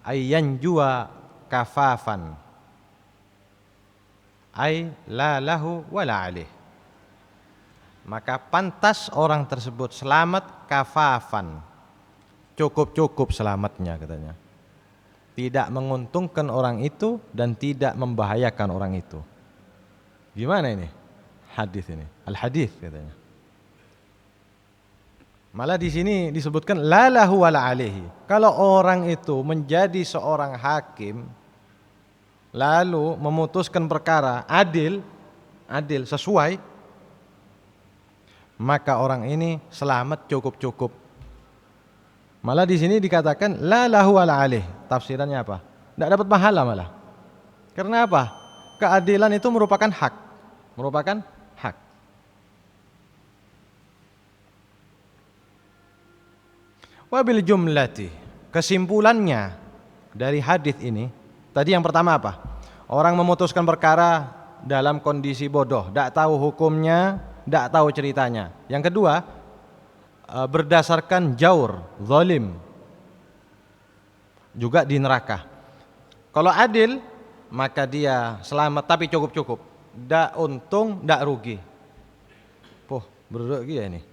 ayyan jua kafafan. Ay la lahu wa la alih. Maka pantas orang tersebut selamat kafafan. Cukup selamatnya katanya. Tidak menguntungkan orang itu dan tidak membahayakan orang itu. Gimana ini? Hadis ini, al-hadis katanya. Malah di sini disebutkan la lahu wala alaihi. Kalau orang itu menjadi seorang hakim lalu memutuskan perkara adil sesuai, maka orang ini selamat cukup. Malah di sini dikatakan la lahu wala alaihi. Tafsirannya apa? Tidak dapat pahala malah. Karena apa? Keadilan itu merupakan hak. Wabil jumlati, kesimpulannya dari hadis ini, tadi yang pertama apa? Orang memutuskan perkara dalam kondisi bodoh, tidak tahu hukumnya, tidak tahu ceritanya. Yang kedua, berdasarkan jaur, zalim, juga di neraka. Kalau adil, maka dia selamat tapi cukup. Tidak untung, tidak rugi. Berdua ya ini.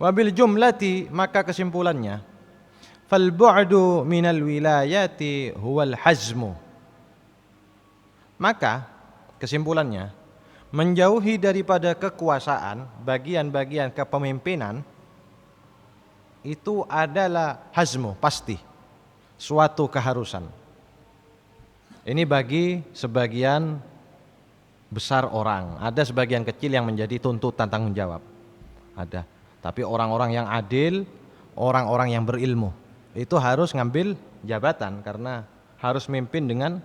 Wabil jumlati, maka kesimpulannya, fal bu'du minal wilayati huwal hazmu. Maka kesimpulannya, menjauhi daripada kekuasaan, bagian-bagian kepemimpinan itu adalah hazmu, pasti, suatu keharusan. Ini bagi sebagian besar orang. Ada sebagian kecil yang menjadi tuntutan tanggung jawab. Ada. Tapi orang-orang yang adil, orang-orang yang berilmu, itu harus ngambil jabatan karena harus mimpin dengan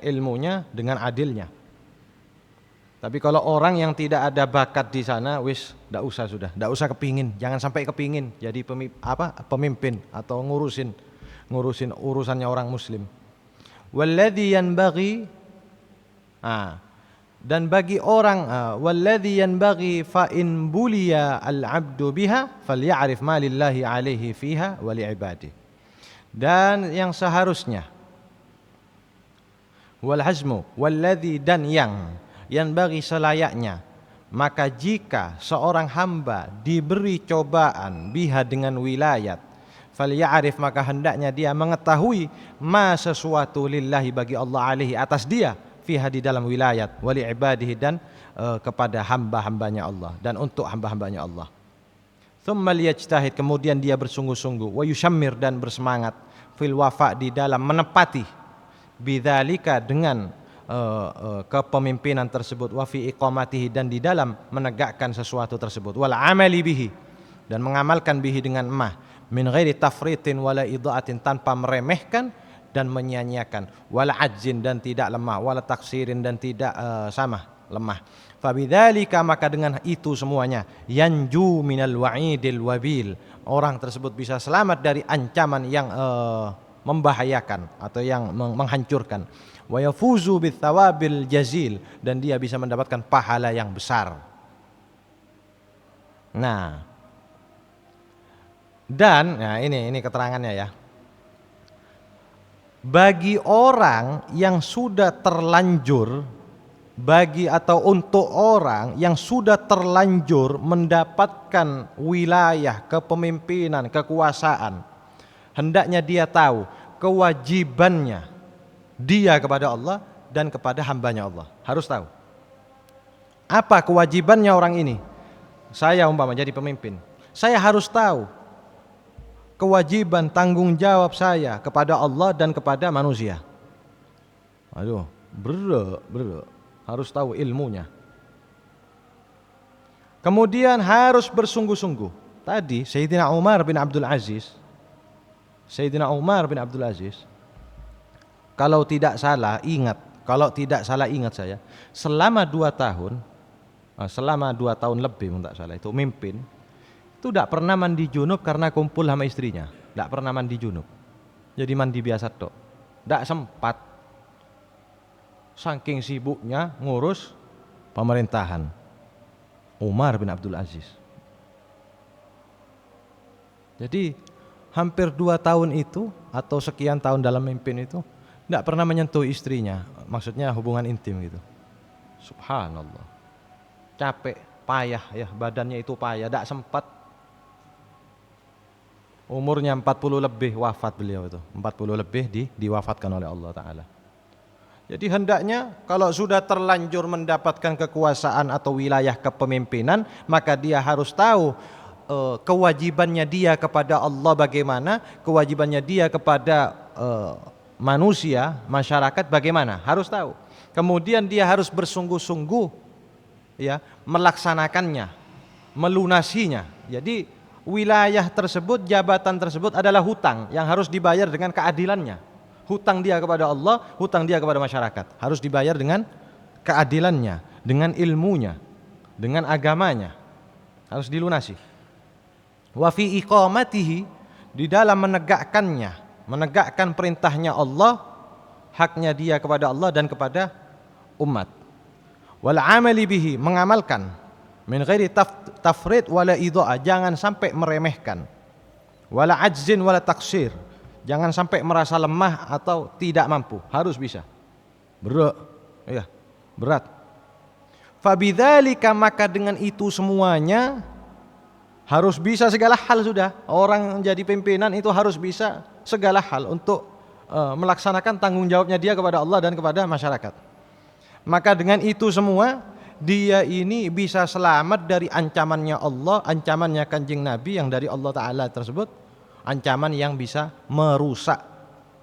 ilmunya, dengan adilnya. Tapi kalau orang yang tidak ada bakat di sana, tidak usah kepingin, jangan sampai kepingin jadi pemimpin atau ngurusin urusannya orang muslim. Walladzi yanbaghi, dan bagi orang walladzi yanbaghi fa in buliya al-'abdu biha falya'rif ma lillahi 'alaihi fiha wa li'ibadihi. Dan yang seharusnya wal hazmu walladzi, dan yang bagi selayaknya, maka jika seorang hamba diberi cobaan biha dengan wilayat, falya'rif, maka hendaknya dia mengetahui ma sesuatu lillahi bagi Allah alaihi atas dia, fiha di dalam wilayat, wali ibadihi dan kepada hamba-hambanya Allah dan untuk hamba-hambanya Allah. Tsumma liyajtahid, kemudian dia bersungguh-sungguh, wa yushammir dan bersemangat, fil wafa di dalam menepati, bidzalika dengan kepemimpinan tersebut, wa fi iqamatihi dan di dalam menegakkan sesuatu tersebut, wal amali bihi dan mengamalkan bihi dengan emah, min ghairi tafritin wala idaatin tanpa meremehkan dan menyia-nyiakan, wala ajzin dan tidak lemah, wala taksirin dan tidak lemah. Fabidzalika, maka dengan itu semuanya, yanju minal wa'idil wabil, orang tersebut bisa selamat dari ancaman yang membahayakan atau yang menghancurkan. Wa yafuzu bithawabil jazil, dan dia bisa mendapatkan pahala yang besar. Nah, dan ini keterangannya ya. Bagi orang yang sudah terlanjur, atau untuk orang yang sudah terlanjur mendapatkan wilayah, kepemimpinan, kekuasaan, hendaknya dia tahu kewajibannya dia kepada Allah dan kepada hambanya Allah. Harus tahu apa kewajibannya orang ini. Saya umpama jadi pemimpin, saya harus tahu kewajiban tanggung jawab saya kepada Allah dan kepada manusia. Aduh, berat. Harus tahu ilmunya. Kemudian harus bersungguh-sungguh. Tadi Sayyidina Umar bin Abdul Aziz, kalau tidak salah ingat saya, selama 2 tahun lebih tak salah itu mimpin, itu tidak pernah mandi junub karena kumpul sama istrinya. Tidak pernah mandi junub. Jadi mandi biasa tok. Tidak sempat. Saking sibuknya ngurus pemerintahan. Umar bin Abdul Aziz. Jadi hampir 2 tahun itu atau sekian tahun dalam mimpin itu tidak pernah menyentuh istrinya. Maksudnya hubungan intim gitu. Subhanallah. Capek, payah ya, badannya itu payah, tidak sempat. Umurnya 40 lebih wafat beliau itu. 40 lebih diwafatkan oleh Allah Ta'ala. Jadi hendaknya kalau sudah terlanjur mendapatkan kekuasaan atau wilayah kepemimpinan, maka dia harus tahu kewajibannya dia kepada Allah bagaimana, kewajibannya dia kepada manusia, masyarakat bagaimana, harus tahu. Kemudian dia harus bersungguh-sungguh ya melaksanakannya, melunasinya. Jadi wilayah tersebut, jabatan tersebut adalah hutang yang harus dibayar dengan keadilannya. Hutang dia kepada Allah, hutang dia kepada masyarakat, harus dibayar dengan keadilannya, dengan ilmunya, dengan agamanya, harus dilunasi. Wa fi iqamatihi, di dalam menegakkannya, menegakkan perintahnya Allah, haknya dia kepada Allah dan kepada umat. Wal amali bihi, mengamalkan, min ghairi tafrid wala idha'a, jangan sampai meremehkan, wala ajzin wala taksir, jangan sampai merasa lemah atau tidak mampu, harus bisa. Berat. Fabidzalika, maka dengan itu semuanya harus bisa segala hal sudah. Orang menjadi pimpinan itu harus bisa segala hal untuk melaksanakan tanggung jawabnya dia kepada Allah dan kepada masyarakat. Maka dengan itu semua dia ini bisa selamat dari ancamannya Allah, ancamannya Kanjeng Nabi yang dari Allah Ta'ala tersebut, ancaman yang bisa merusak,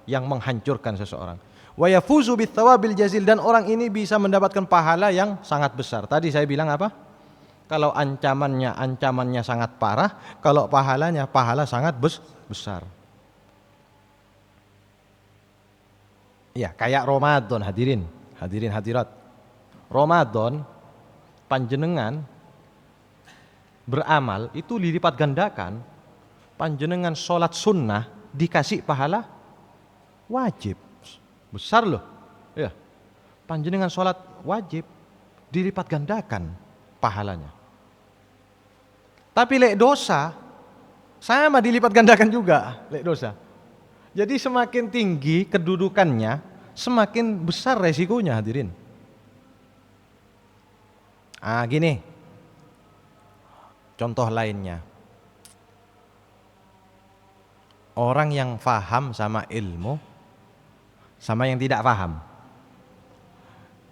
yang menghancurkan seseorang. Wa yafuzu bithawabil jazil, dan orang ini bisa mendapatkan pahala yang sangat besar. Tadi saya bilang apa? Kalau ancamannya sangat parah, kalau pahala sangat besar. Ya, kayak Ramadan, hadirin hadirat. Ramadan panjenengan beramal itu dilipat gandakan. Panjenengan sholat sunnah dikasih pahala wajib, besar loh ya. Panjenengan sholat wajib dilipat gandakan pahalanya. Tapi lek dosa sama dilipat gandakan juga lek dosa. Jadi semakin tinggi kedudukannya, semakin besar resikonya, hadirin. Gini contoh lainnya. Orang yang faham sama ilmu sama yang tidak faham.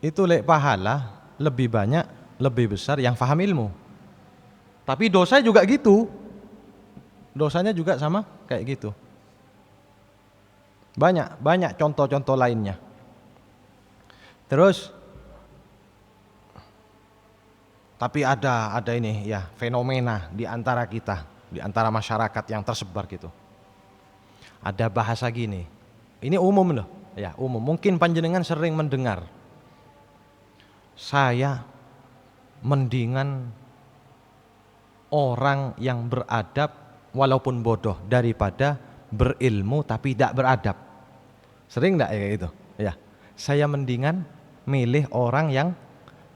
itu pahala lebih banyak, lebih besar yang faham ilmu. Tapi dosa juga gitu. Dosanya juga sama kayak gitu. Banyak contoh-contoh lainnya. Terus tapi ada ini ya, fenomena di antara kita, di antara masyarakat yang tersebar gitu. Ada bahasa gini. Ini umum loh, ya, umum. Mungkin panjenengan sering mendengar. Saya mendingan orang yang beradab walaupun bodoh daripada berilmu tapi tidak beradab. Sering enggak ya kayak gitu? Ya. Saya mendingan milih orang yang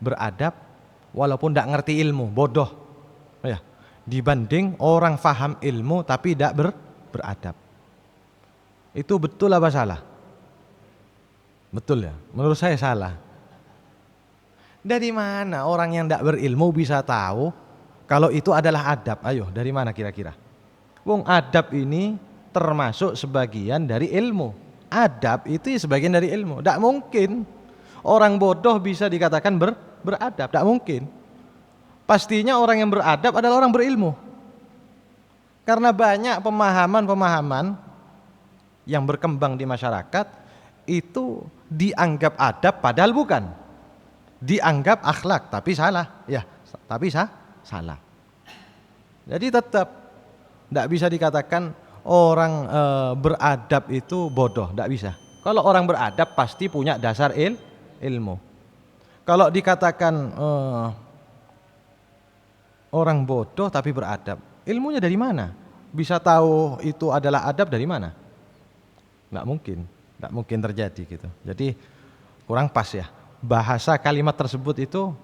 beradab walaupun tidak ngerti ilmu, bodoh. Ya. Dibanding orang faham ilmu tapi tidak beradab. Itu betul apa salah? Betul ya? Menurut saya salah. Dari mana orang yang tidak berilmu bisa tahu kalau itu adalah adab? Ayo, dari mana kira-kira? Wong adab ini termasuk sebagian dari ilmu. Adab itu sebagian dari ilmu. Tidak mungkin orang bodoh bisa dikatakan beradab. Tidak mungkin. Pastinya orang yang beradab adalah orang berilmu. Karena banyak pemahaman-pemahaman yang berkembang di masyarakat itu dianggap adab padahal bukan. Dianggap akhlak tapi salah. Ya, tapi salah. Jadi tetap tidak bisa dikatakan orang beradab itu bodoh, tidak bisa. Kalau orang beradab pasti punya dasar ilmu. Kalau dikatakan orang bodoh tapi beradab, ilmunya dari mana? Bisa tahu itu adalah adab dari mana? Nggak mungkin terjadi gitu. Jadi kurang pas ya. Bahasa kalimat tersebut itu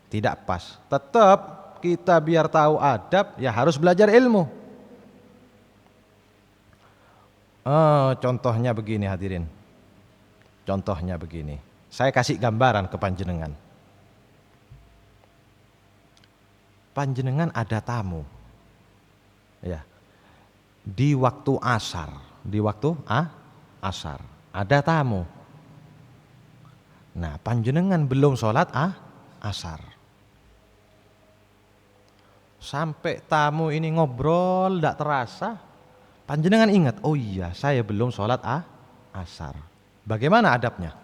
tidak pas. Tetap kita biar tahu adab ya harus belajar ilmu. Contohnya begini hadirin. Contohnya begini. Saya kasih gambaran ke panjenengan. Panjenengan ada tamu. Ya. Di waktu asar, asar ada tamu. Nah, panjenengan belum sholat asar. Sampai tamu ini ngobrol tidak terasa, panjenengan ingat, oh iya saya belum sholat asar. Bagaimana adabnya?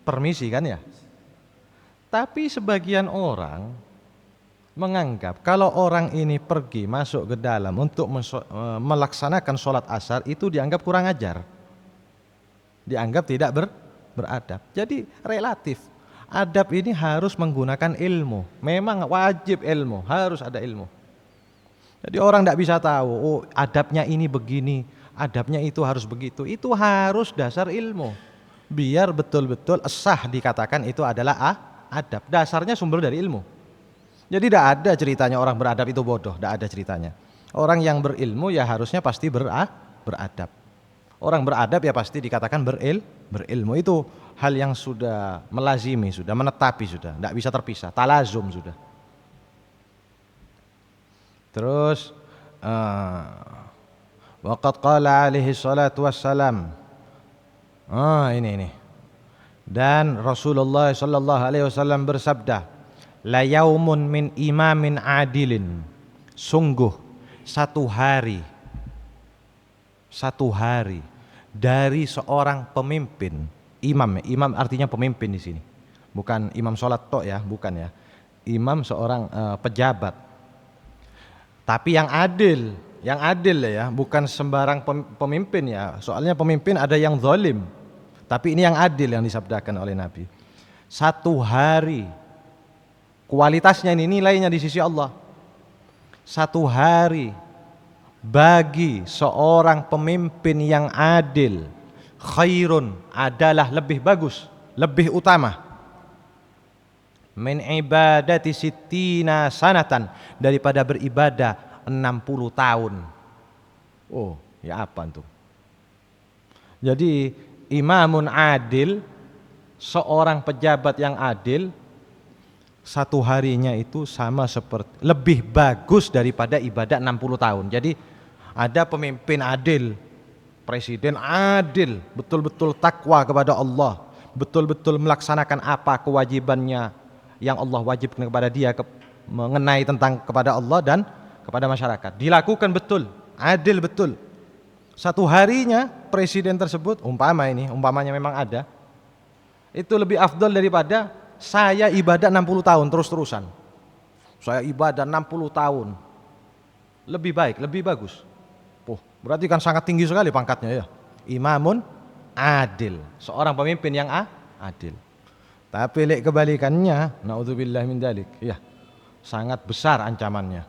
Permisi kan ya? Tapi sebagian orang menganggap kalau orang ini pergi masuk ke dalam untuk melaksanakan sholat asar itu dianggap kurang ajar. Dianggap tidak beradab. Jadi relatif. Adab ini harus menggunakan ilmu. Memang wajib ilmu, harus ada ilmu. Jadi orang tidak bisa tahu, oh adabnya ini begini, adabnya itu harus begitu. Itu harus dasar ilmu. Biar betul-betul sah dikatakan itu adalah adab. Dasarnya sumber dari ilmu. Jadi tidak ada ceritanya orang beradab itu bodoh, tidak ada ceritanya. Orang yang berilmu ya harusnya pasti beradab. Orang beradab ya pasti dikatakan berilmu. Itu hal yang sudah melazimi, sudah menetapi, sudah tidak bisa terpisah, talazum sudah. Terus waqad qala alaihi salatu wassalam. Ini. Dan Rasulullah sallallahu alaihi wasallam bersabda, la yaumun min imamin adilin. Sungguh satu hari dari seorang pemimpin. Imam artinya pemimpin di sini. Bukan imam sholat tok ya, bukan ya. Imam seorang pejabat. Tapi yang adil ya, bukan sembarang pemimpin ya. Soalnya pemimpin ada yang zalim. Tapi ini yang adil yang disabdakan oleh Nabi. Satu hari, kualitasnya ini nilainya di sisi Allah. Satu hari bagi seorang pemimpin yang adil, khairun adalah lebih bagus, lebih utama, min ibadati sittina sanatan, daripada beribadah 60 tahun. Oh, ya apa tuh? Jadi imamun adil, seorang pejabat yang adil, satu harinya itu sama seperti, lebih bagus daripada ibadah 60 tahun. Jadi ada pemimpin adil, presiden adil, betul-betul takwa kepada Allah, betul-betul melaksanakan apa kewajibannya yang Allah wajibkan kepada dia mengenai tentang kepada Allah dan kepada masyarakat. Dilakukan betul, adil betul. Satu harinya presiden tersebut, umpamanya memang ada, itu lebih afdal daripada saya ibadah 60 tahun terus-terusan. Saya ibadah 60 tahun. Lebih baik, lebih bagus. Berarti kan sangat tinggi sekali pangkatnya ya. Imamun adil, seorang pemimpin yang adil. Tapi lek kebalikannya, naudzubillah min dzalik, ya, sangat besar ancamannya.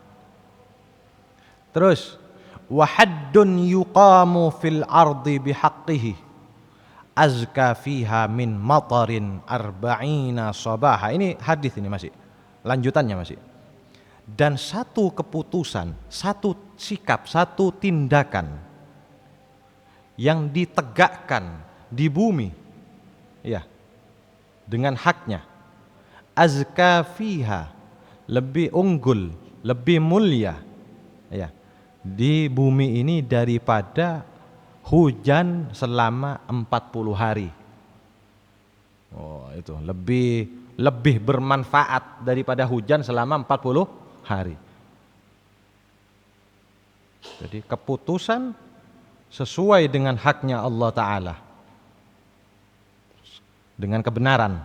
Terus, wa haddun yuqamu fil ardi bihaqqihi azka fiha min matarin arba'ina sabaha. Ini hadis ini masih, lanjutannya masih. Dan satu keputusan, satu sikap, satu tindakan yang ditegakkan di bumi, ya, dengan haknya, azka fiha, lebih unggul, lebih mulia, ya, di bumi ini daripada hujan selama 40 hari. Oh, itu lebih bermanfaat daripada hujan selama 40 hari. Jadi keputusan sesuai dengan haknya Allah Ta'ala, dengan kebenaran,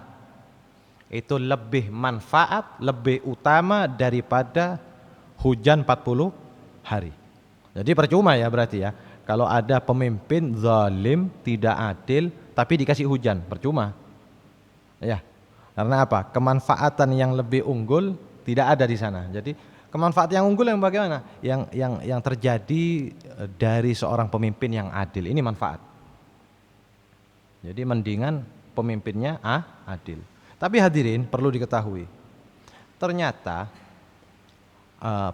itu lebih manfaat, lebih utama daripada hujan 40 hari. Jadi percuma ya berarti ya, kalau ada pemimpin zalim, tidak adil, tapi dikasih hujan, percuma. Ya, karena apa? Kemanfaatan yang lebih unggul tidak ada di sana. Jadi kemanfaatan yang unggul yang bagaimana? Yang terjadi dari seorang pemimpin yang adil. Ini manfaat. Jadi mendingan pemimpinnya adil. Tapi hadirin perlu diketahui, ternyata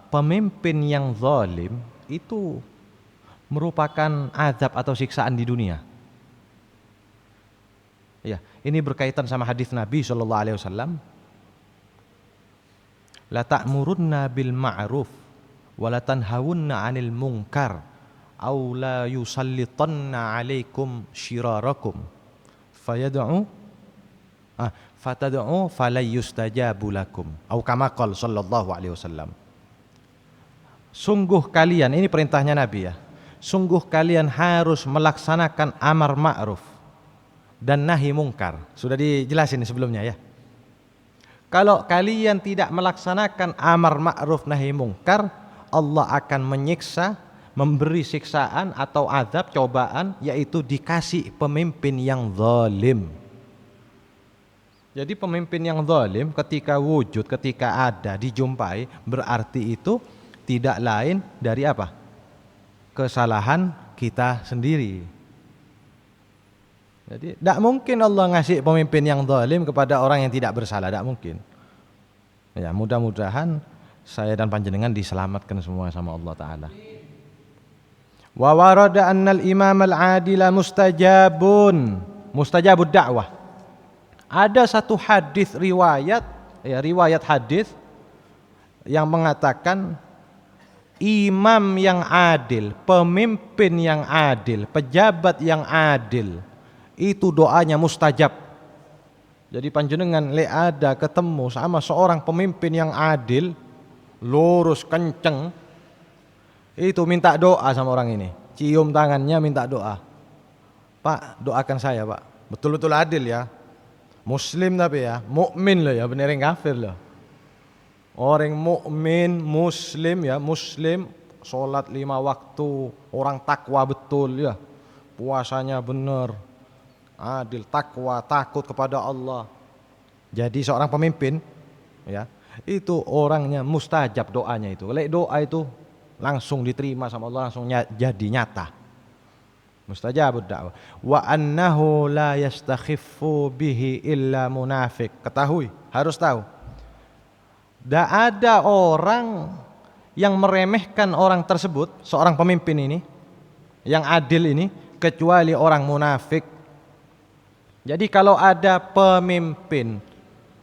pemimpin yang zalim itu merupakan azab atau siksaan di dunia. Ya, ini berkaitan sama hadis Nabi SAW. La ta'murunna bil ma'ruf wa la tanhawunna 'anil munkar aw la yusallitanna 'alaikum shirarakum fatad'u falayustajabu lakum aw kama qala sallallahu alaihi wasallam. Sungguh kalian, ini perintahnya Nabi ya, sungguh kalian harus melaksanakan amar ma'ruf dan nahi mungkar. Sudah dijelasin sebelumnya ya. Kalau kalian tidak melaksanakan amar ma'ruf nahi mungkar, Allah akan menyiksa, memberi siksaan atau azab, cobaan, yaitu dikasih pemimpin yang zalim. Jadi pemimpin yang zalim ketika wujud, ketika ada, dijumpai, berarti itu tidak lain dari apa? Kesalahan kita sendiri. Jadi tidak mungkin Allah ngasih pemimpin yang zalim kepada orang yang tidak bersalah, tidak mungkin. Ya, mudah-mudahan saya dan panjenengan diselamatkan semua sama Allah Ta'ala. Wa warada annal imam al-adila mustajabud da'wah. Ada satu hadis riwayat, ya, riwayat hadis yang mengatakan imam yang adil, pemimpin yang adil, pejabat yang adil, itu doanya mustajab. Jadi panjenengan ada ketemu sama seorang pemimpin yang adil, lurus, kenceng, itu minta doa sama orang ini, cium tangannya minta doa. Pak, doakan saya Pak, betul-betul adil ya, muslim tapi ya, mukmin loh ya, beneran kafir loh. Orang mukmin, muslim ya, muslim, sholat 5 waktu, orang takwa betul ya, puasanya benar, adil, takwa, takut kepada Allah. Jadi seorang pemimpin ya, itu orangnya mustajab doanya itu. Kalau doa itu langsung diterima sama Allah, langsung jadi nyata. Mustajabud da'wah. Wa annahu la yastakhiffu bihi illa munafiq. Ketahui, harus tahu. Tidak ada orang yang meremehkan orang tersebut, seorang pemimpin ini, yang adil ini, kecuali orang munafik. Jadi kalau ada pemimpin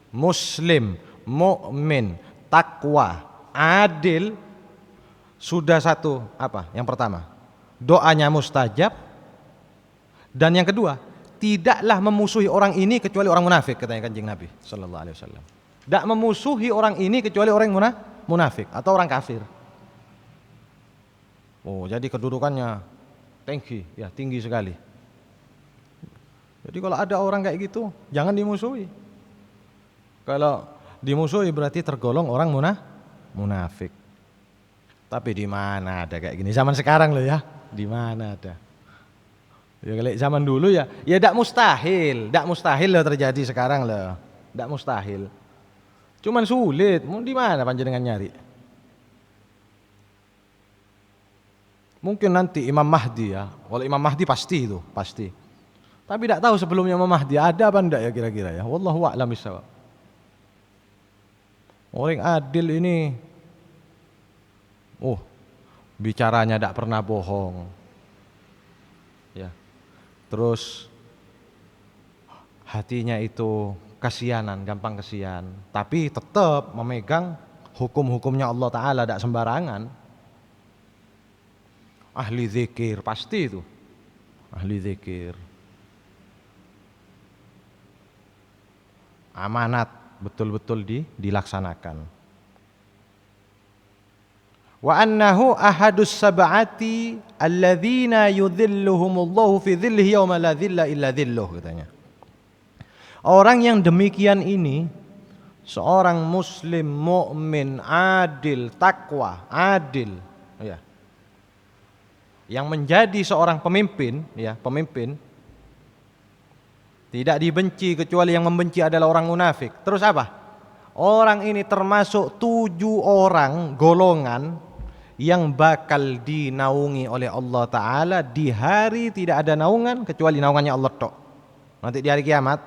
muslim, mukmin, takwa, adil, sudah satu apa? Yang pertama, doanya mustajab. Dan yang kedua, tidaklah memusuhi orang ini kecuali orang munafik, katanya Kanjeng Nabi sallallahu alaihi wasallam. Tidak memusuhi orang ini kecuali orang munafik atau orang kafir. Oh, jadi kedudukannya tinggi sekali. Jadi kalau ada orang kayak gitu, jangan dimusuhi. Kalau dimusuhi berarti tergolong orang munafik. Tapi di mana ada kayak gini zaman sekarang loh ya? Di mana ada? Ya kalau zaman dulu ya tidak mustahil loh terjadi sekarang loh. Tidak mustahil. Cuman sulit, mau di mana panjenengan nyari? Mungkin nanti Imam Mahdi ya. Kalau Imam Mahdi pasti itu, pasti. Tapi tidak tahu sebelumnya Imam Mahdi ada apa enggak ya kira-kira ya. Wallahu a'lam bishawab. Orang adil ini bicaranya tidak pernah bohong. Ya. Terus hatinya itu kasihanan, gampang kasihan, tapi tetap memegang hukum-hukumnya Allah Ta'ala, tidak sembarangan. Ahli zikir, pasti itu ahli zikir. Amanat betul-betul dilaksanakan. Wa annahu ahadus sab'ati alladzina yudhilluhumullahu fi dhillihi yauma la dhilla illa dhilluh, katanya. Orang yang demikian ini seorang muslim mukmin adil, takwa, adil, ya. Yang menjadi seorang pemimpin, ya, pemimpin tidak dibenci kecuali yang membenci adalah orang munafik. Terus apa? Orang ini termasuk 7 orang golongan yang bakal dinaungi oleh Allah Ta'ala di hari tidak ada naungan kecuali naungannya Allah tok. Nanti di hari kiamat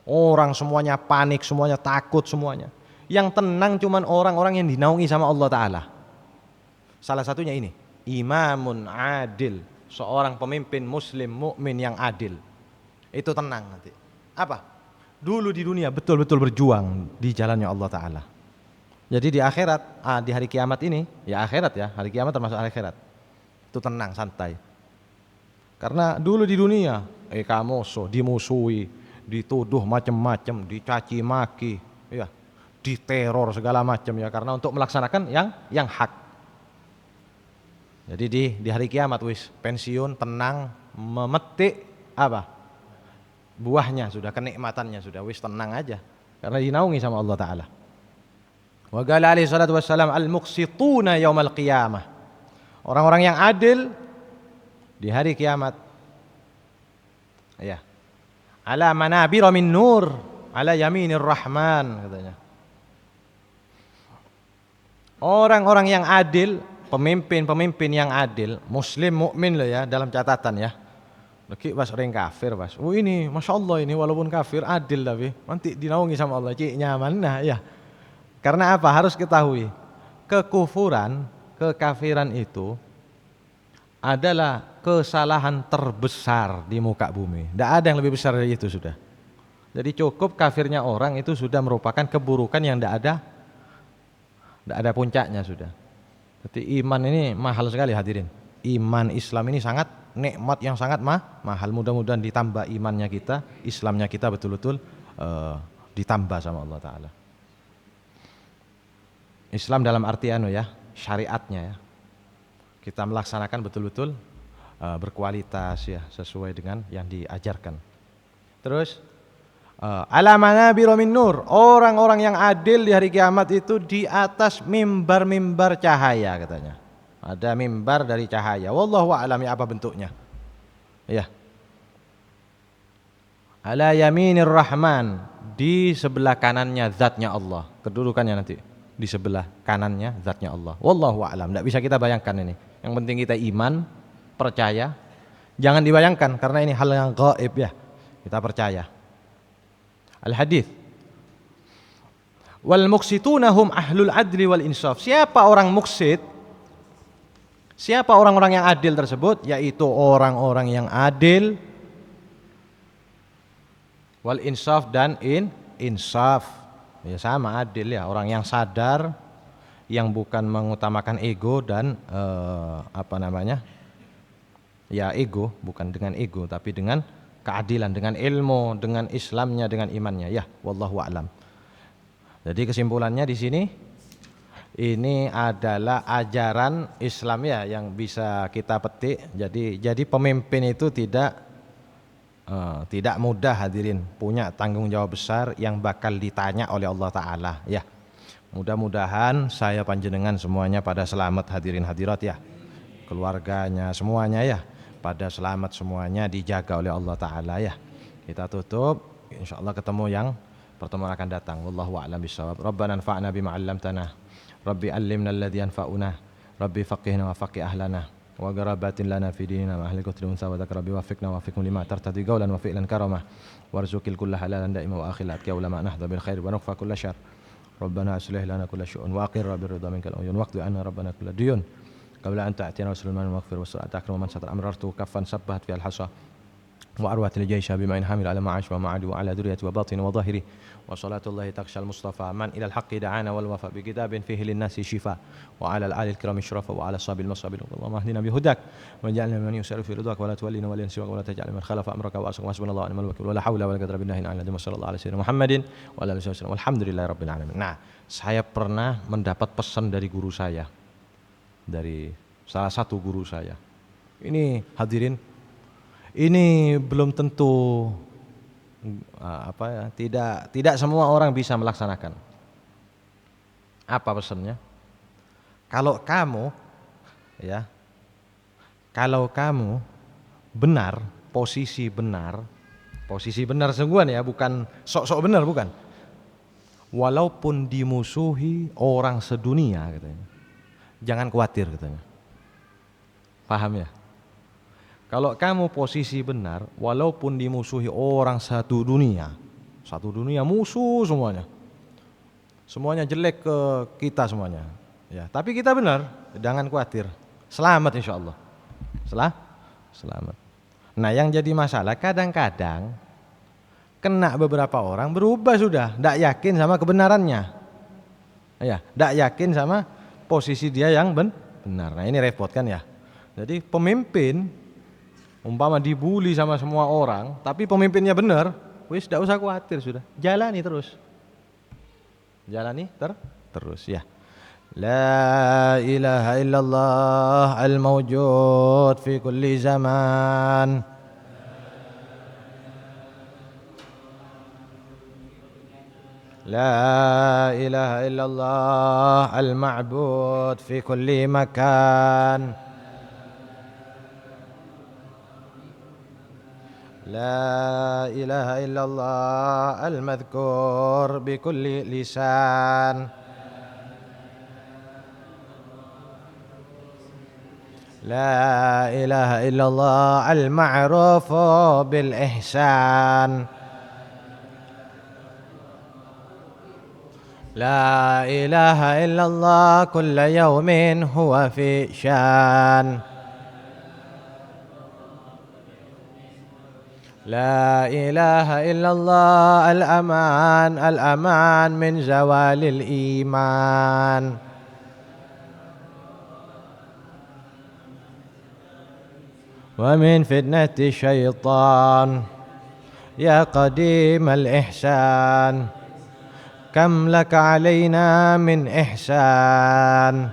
orang semuanya panik, semuanya takut, semuanya. Yang tenang cuman orang-orang yang dinaungi sama Allah Ta'ala. Salah satunya ini, imamun adil, seorang pemimpin muslim mukmin yang adil. Itu tenang nanti. Apa? Dulu di dunia betul-betul berjuang di jalannya Allah Ta'ala. Jadi di akhirat, di hari kiamat ini, ya akhirat ya, hari kiamat termasuk hari akhirat. Itu tenang, santai. Karena dulu di dunia, kamu dimusuhi, dituduh macam-macam, dicaci maki, ya, diteror segala macam ya, karena untuk melaksanakan yang hak. Jadi di hari kiamat wis pensiun, tenang, memetik apa? Buahnya sudah, kenikmatannya sudah, wis tenang aja karena dinaungi sama Allah Ta'ala. Wa qala alaihi salatu wassalam al-muqsituna yaumal qiyamah. Orang-orang yang adil di hari kiamat. Ya. Ala manabira min nur ala yaminir rahman, katanya. Orang-orang yang adil, pemimpin-pemimpin yang adil, muslim mukmin loh ya, dalam catatan ya. Lagi pas orang kafir pas. Oh ini Masya Allah ini walaupun kafir adil tapi nanti dinaungi sama Allah, cik nyaman nah ya. Karena apa? Harus ketahui kekufuran, kekafiran itu adalah kesalahan terbesar di muka bumi. Tidak ada yang lebih besar dari itu sudah. Jadi cukup kafirnya orang itu sudah merupakan keburukan yang tidak ada puncaknya sudah. Jadi iman ini mahal sekali hadirin. Iman Islam ini sangat nikmat yang sangat mahal. Mudah-mudahan ditambah imannya kita, Islamnya kita betul-betul ditambah sama Allah Ta'ala. Islam dalam artian ya, syariatnya ya. Kita melaksanakan betul-betul berkualitas ya, sesuai dengan yang diajarkan. Terus ala manabira min nur, orang-orang yang adil di hari kiamat itu di atas mimbar-mimbar cahaya, katanya. Ada mimbar dari cahaya. Wallahu a'lam ya apa bentuknya. Ya. Ala yaminir rahman, di sebelah kanannya zatnya Allah. Kedudukannya nanti di sebelah kanannya zatnya Allah. Wallahu a'lam. Tidak bisa kita bayangkan ini. Yang penting kita iman, percaya. Jangan dibayangkan karena ini hal yang gaib ya. Kita percaya. Al-hadits. Wal muqsituna hum ahlul adli wal insaf. Siapa orang muksit? Siapa orang-orang yang adil tersebut? Yaitu orang-orang yang adil wal insaf dan insaf. Ya sama adil ya, orang yang sadar, yang bukan mengutamakan ego dan Ya ego, bukan dengan ego, tapi dengan keadilan, dengan ilmu, dengan Islamnya, dengan imannya. Ya, wallahu a'lam. Jadi kesimpulannya di sini ini adalah ajaran Islam ya yang bisa kita petik. Jadi pemimpin itu tidak mudah hadirin, punya tanggung jawab besar yang bakal ditanya oleh Allah Ta'ala ya. Mudah-mudahan saya panjenengan semuanya pada selamat hadirin hadirat ya, keluarganya semuanya ya pada selamat semuanya, dijaga oleh Allah Ta'ala ya. Kita tutup, insyaallah ketemu yang pertemuan akan datang. Wallahu a'lam bishawab. Rabbana anfa'na bima 'allamtana, Rabbi allimna alladhi yanfa'una, Rabbi faqihna wa faqih ahlana wa garabatin lana fi dinina wa ahli qutri unsa wa dzakra bi wafiqna wa fiqhum lima tartadi qawlan wa fi'lan karamah warzuqil kulla halalan da'ima wa akhilat ya ulama nahda bil khair wa nuqfa kulla syarr rabbana aslih lana kulla syu'un wa aqir bir ridha minkal uyun waqdi anna rabbana kulla diyun qabla an ta'tina wa sulman maghfir wa su'at akram man satar amrartu kaffan sabbahat fi al hasa wa arwatil jaysha bima in hamil ala ma'ash wa ma'adi wa ala duriyati wa batin wa zahiri wa salatullahi taqshal mustafa man ila al haqqi da'ana wal wafa bi kitabin fihi lin nasi shifa wa ala al alil kiram shurafa wa ala sabil masabil Allahumma hdina bi hudak waj'alna man yusaru fi ridwak wa la tuwallina wa la yansiwa wa la taj'al man khalafa amraka wa asqa hasbunallahu wa ni'mal wakeel wa la haula wa la quwwata illa billahi al-'aliyyil 'azim sallallahu alaihi wasallam Muhammadin wa ala alihi wasallam walhamdulillahi rabbil alamin. Nah, saya pernah mendapat pesan dari guru saya, dari salah satu guru saya. Ini hadirin, ini belum tentu tidak semua orang bisa melaksanakan. Apa pesannya? Kalau kamu benar, posisi benar sungguhan ya, bukan sok-sok benar, bukan. Walaupun dimusuhi orang sedunia katanya, jangan khawatir katanya. Paham ya? Kalau kamu posisi benar, walaupun dimusuhi orang satu dunia musuh semuanya jelek ke kita semuanya, ya. Tapi kita benar, jangan khawatir, selamat insya Allah, selamat. Nah, yang jadi masalah kadang-kadang kena beberapa orang berubah sudah, tidak yakin sama kebenarannya, ya, tidak yakin sama posisi dia yang benar. Nah, ini repot kan ya. Jadi pemimpin umpama dibully sama semua orang, tapi pemimpinnya benar, wis tidak usah khawatir sudah, jalani terus ya. La ilaha illallah al-mawjud fi kulli zaman, la ilaha illallah al-ma'bud fi kulli makan, لا إله إلا الله المذكور بكل لسان، لا إله إلا الله المعروف بالإحسان، لا إله إلا الله كل يوم هو في شان، لا إله إلا الله الأمان من زوال الإيمان، ومن فتنة الشيطان، يا قديم الإحسان كم لك علينا من إحسان،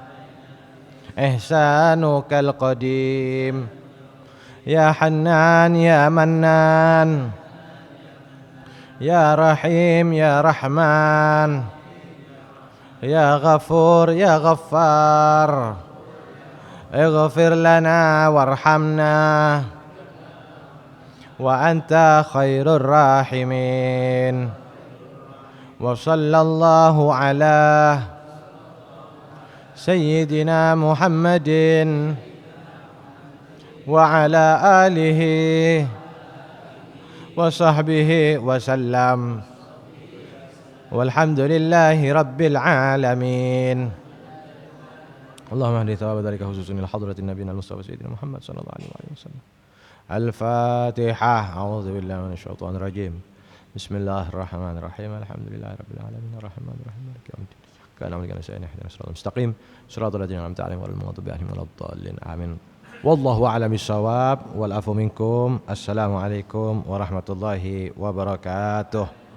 إحسانك القديم يا حنان يا منان، يا رحيم يا رحمن، يا غفور يا غفار، اغفر لنا وارحمنا وأنت خير الراحمين، وصلى الله على سيدنا محمد وعلى آله وصحبه وسلم، والحمد لله رب العالمين. اللهم اهد ثواب ذلك خصوصا إلى حضرة النبي المصطفى سيدنا محمد صلى الله عليه وسلم. الفاتحة. أعوذ بالله من الشيطان الرجيم. بسم الله الرحمن الرحيم. الحمد لله رب العالمين الرحمن الرحيم مالك يوم الدين. كان أمرك نسألنا اهدنا الصراط المستقيم صراط الذين أنعمت عليهم غير المغضوب عليهم ولا الضالين آمين. Wallahu a'lam bishawab wal afu minkum. Assalamualaikum warahmatullahi wabarakatuh.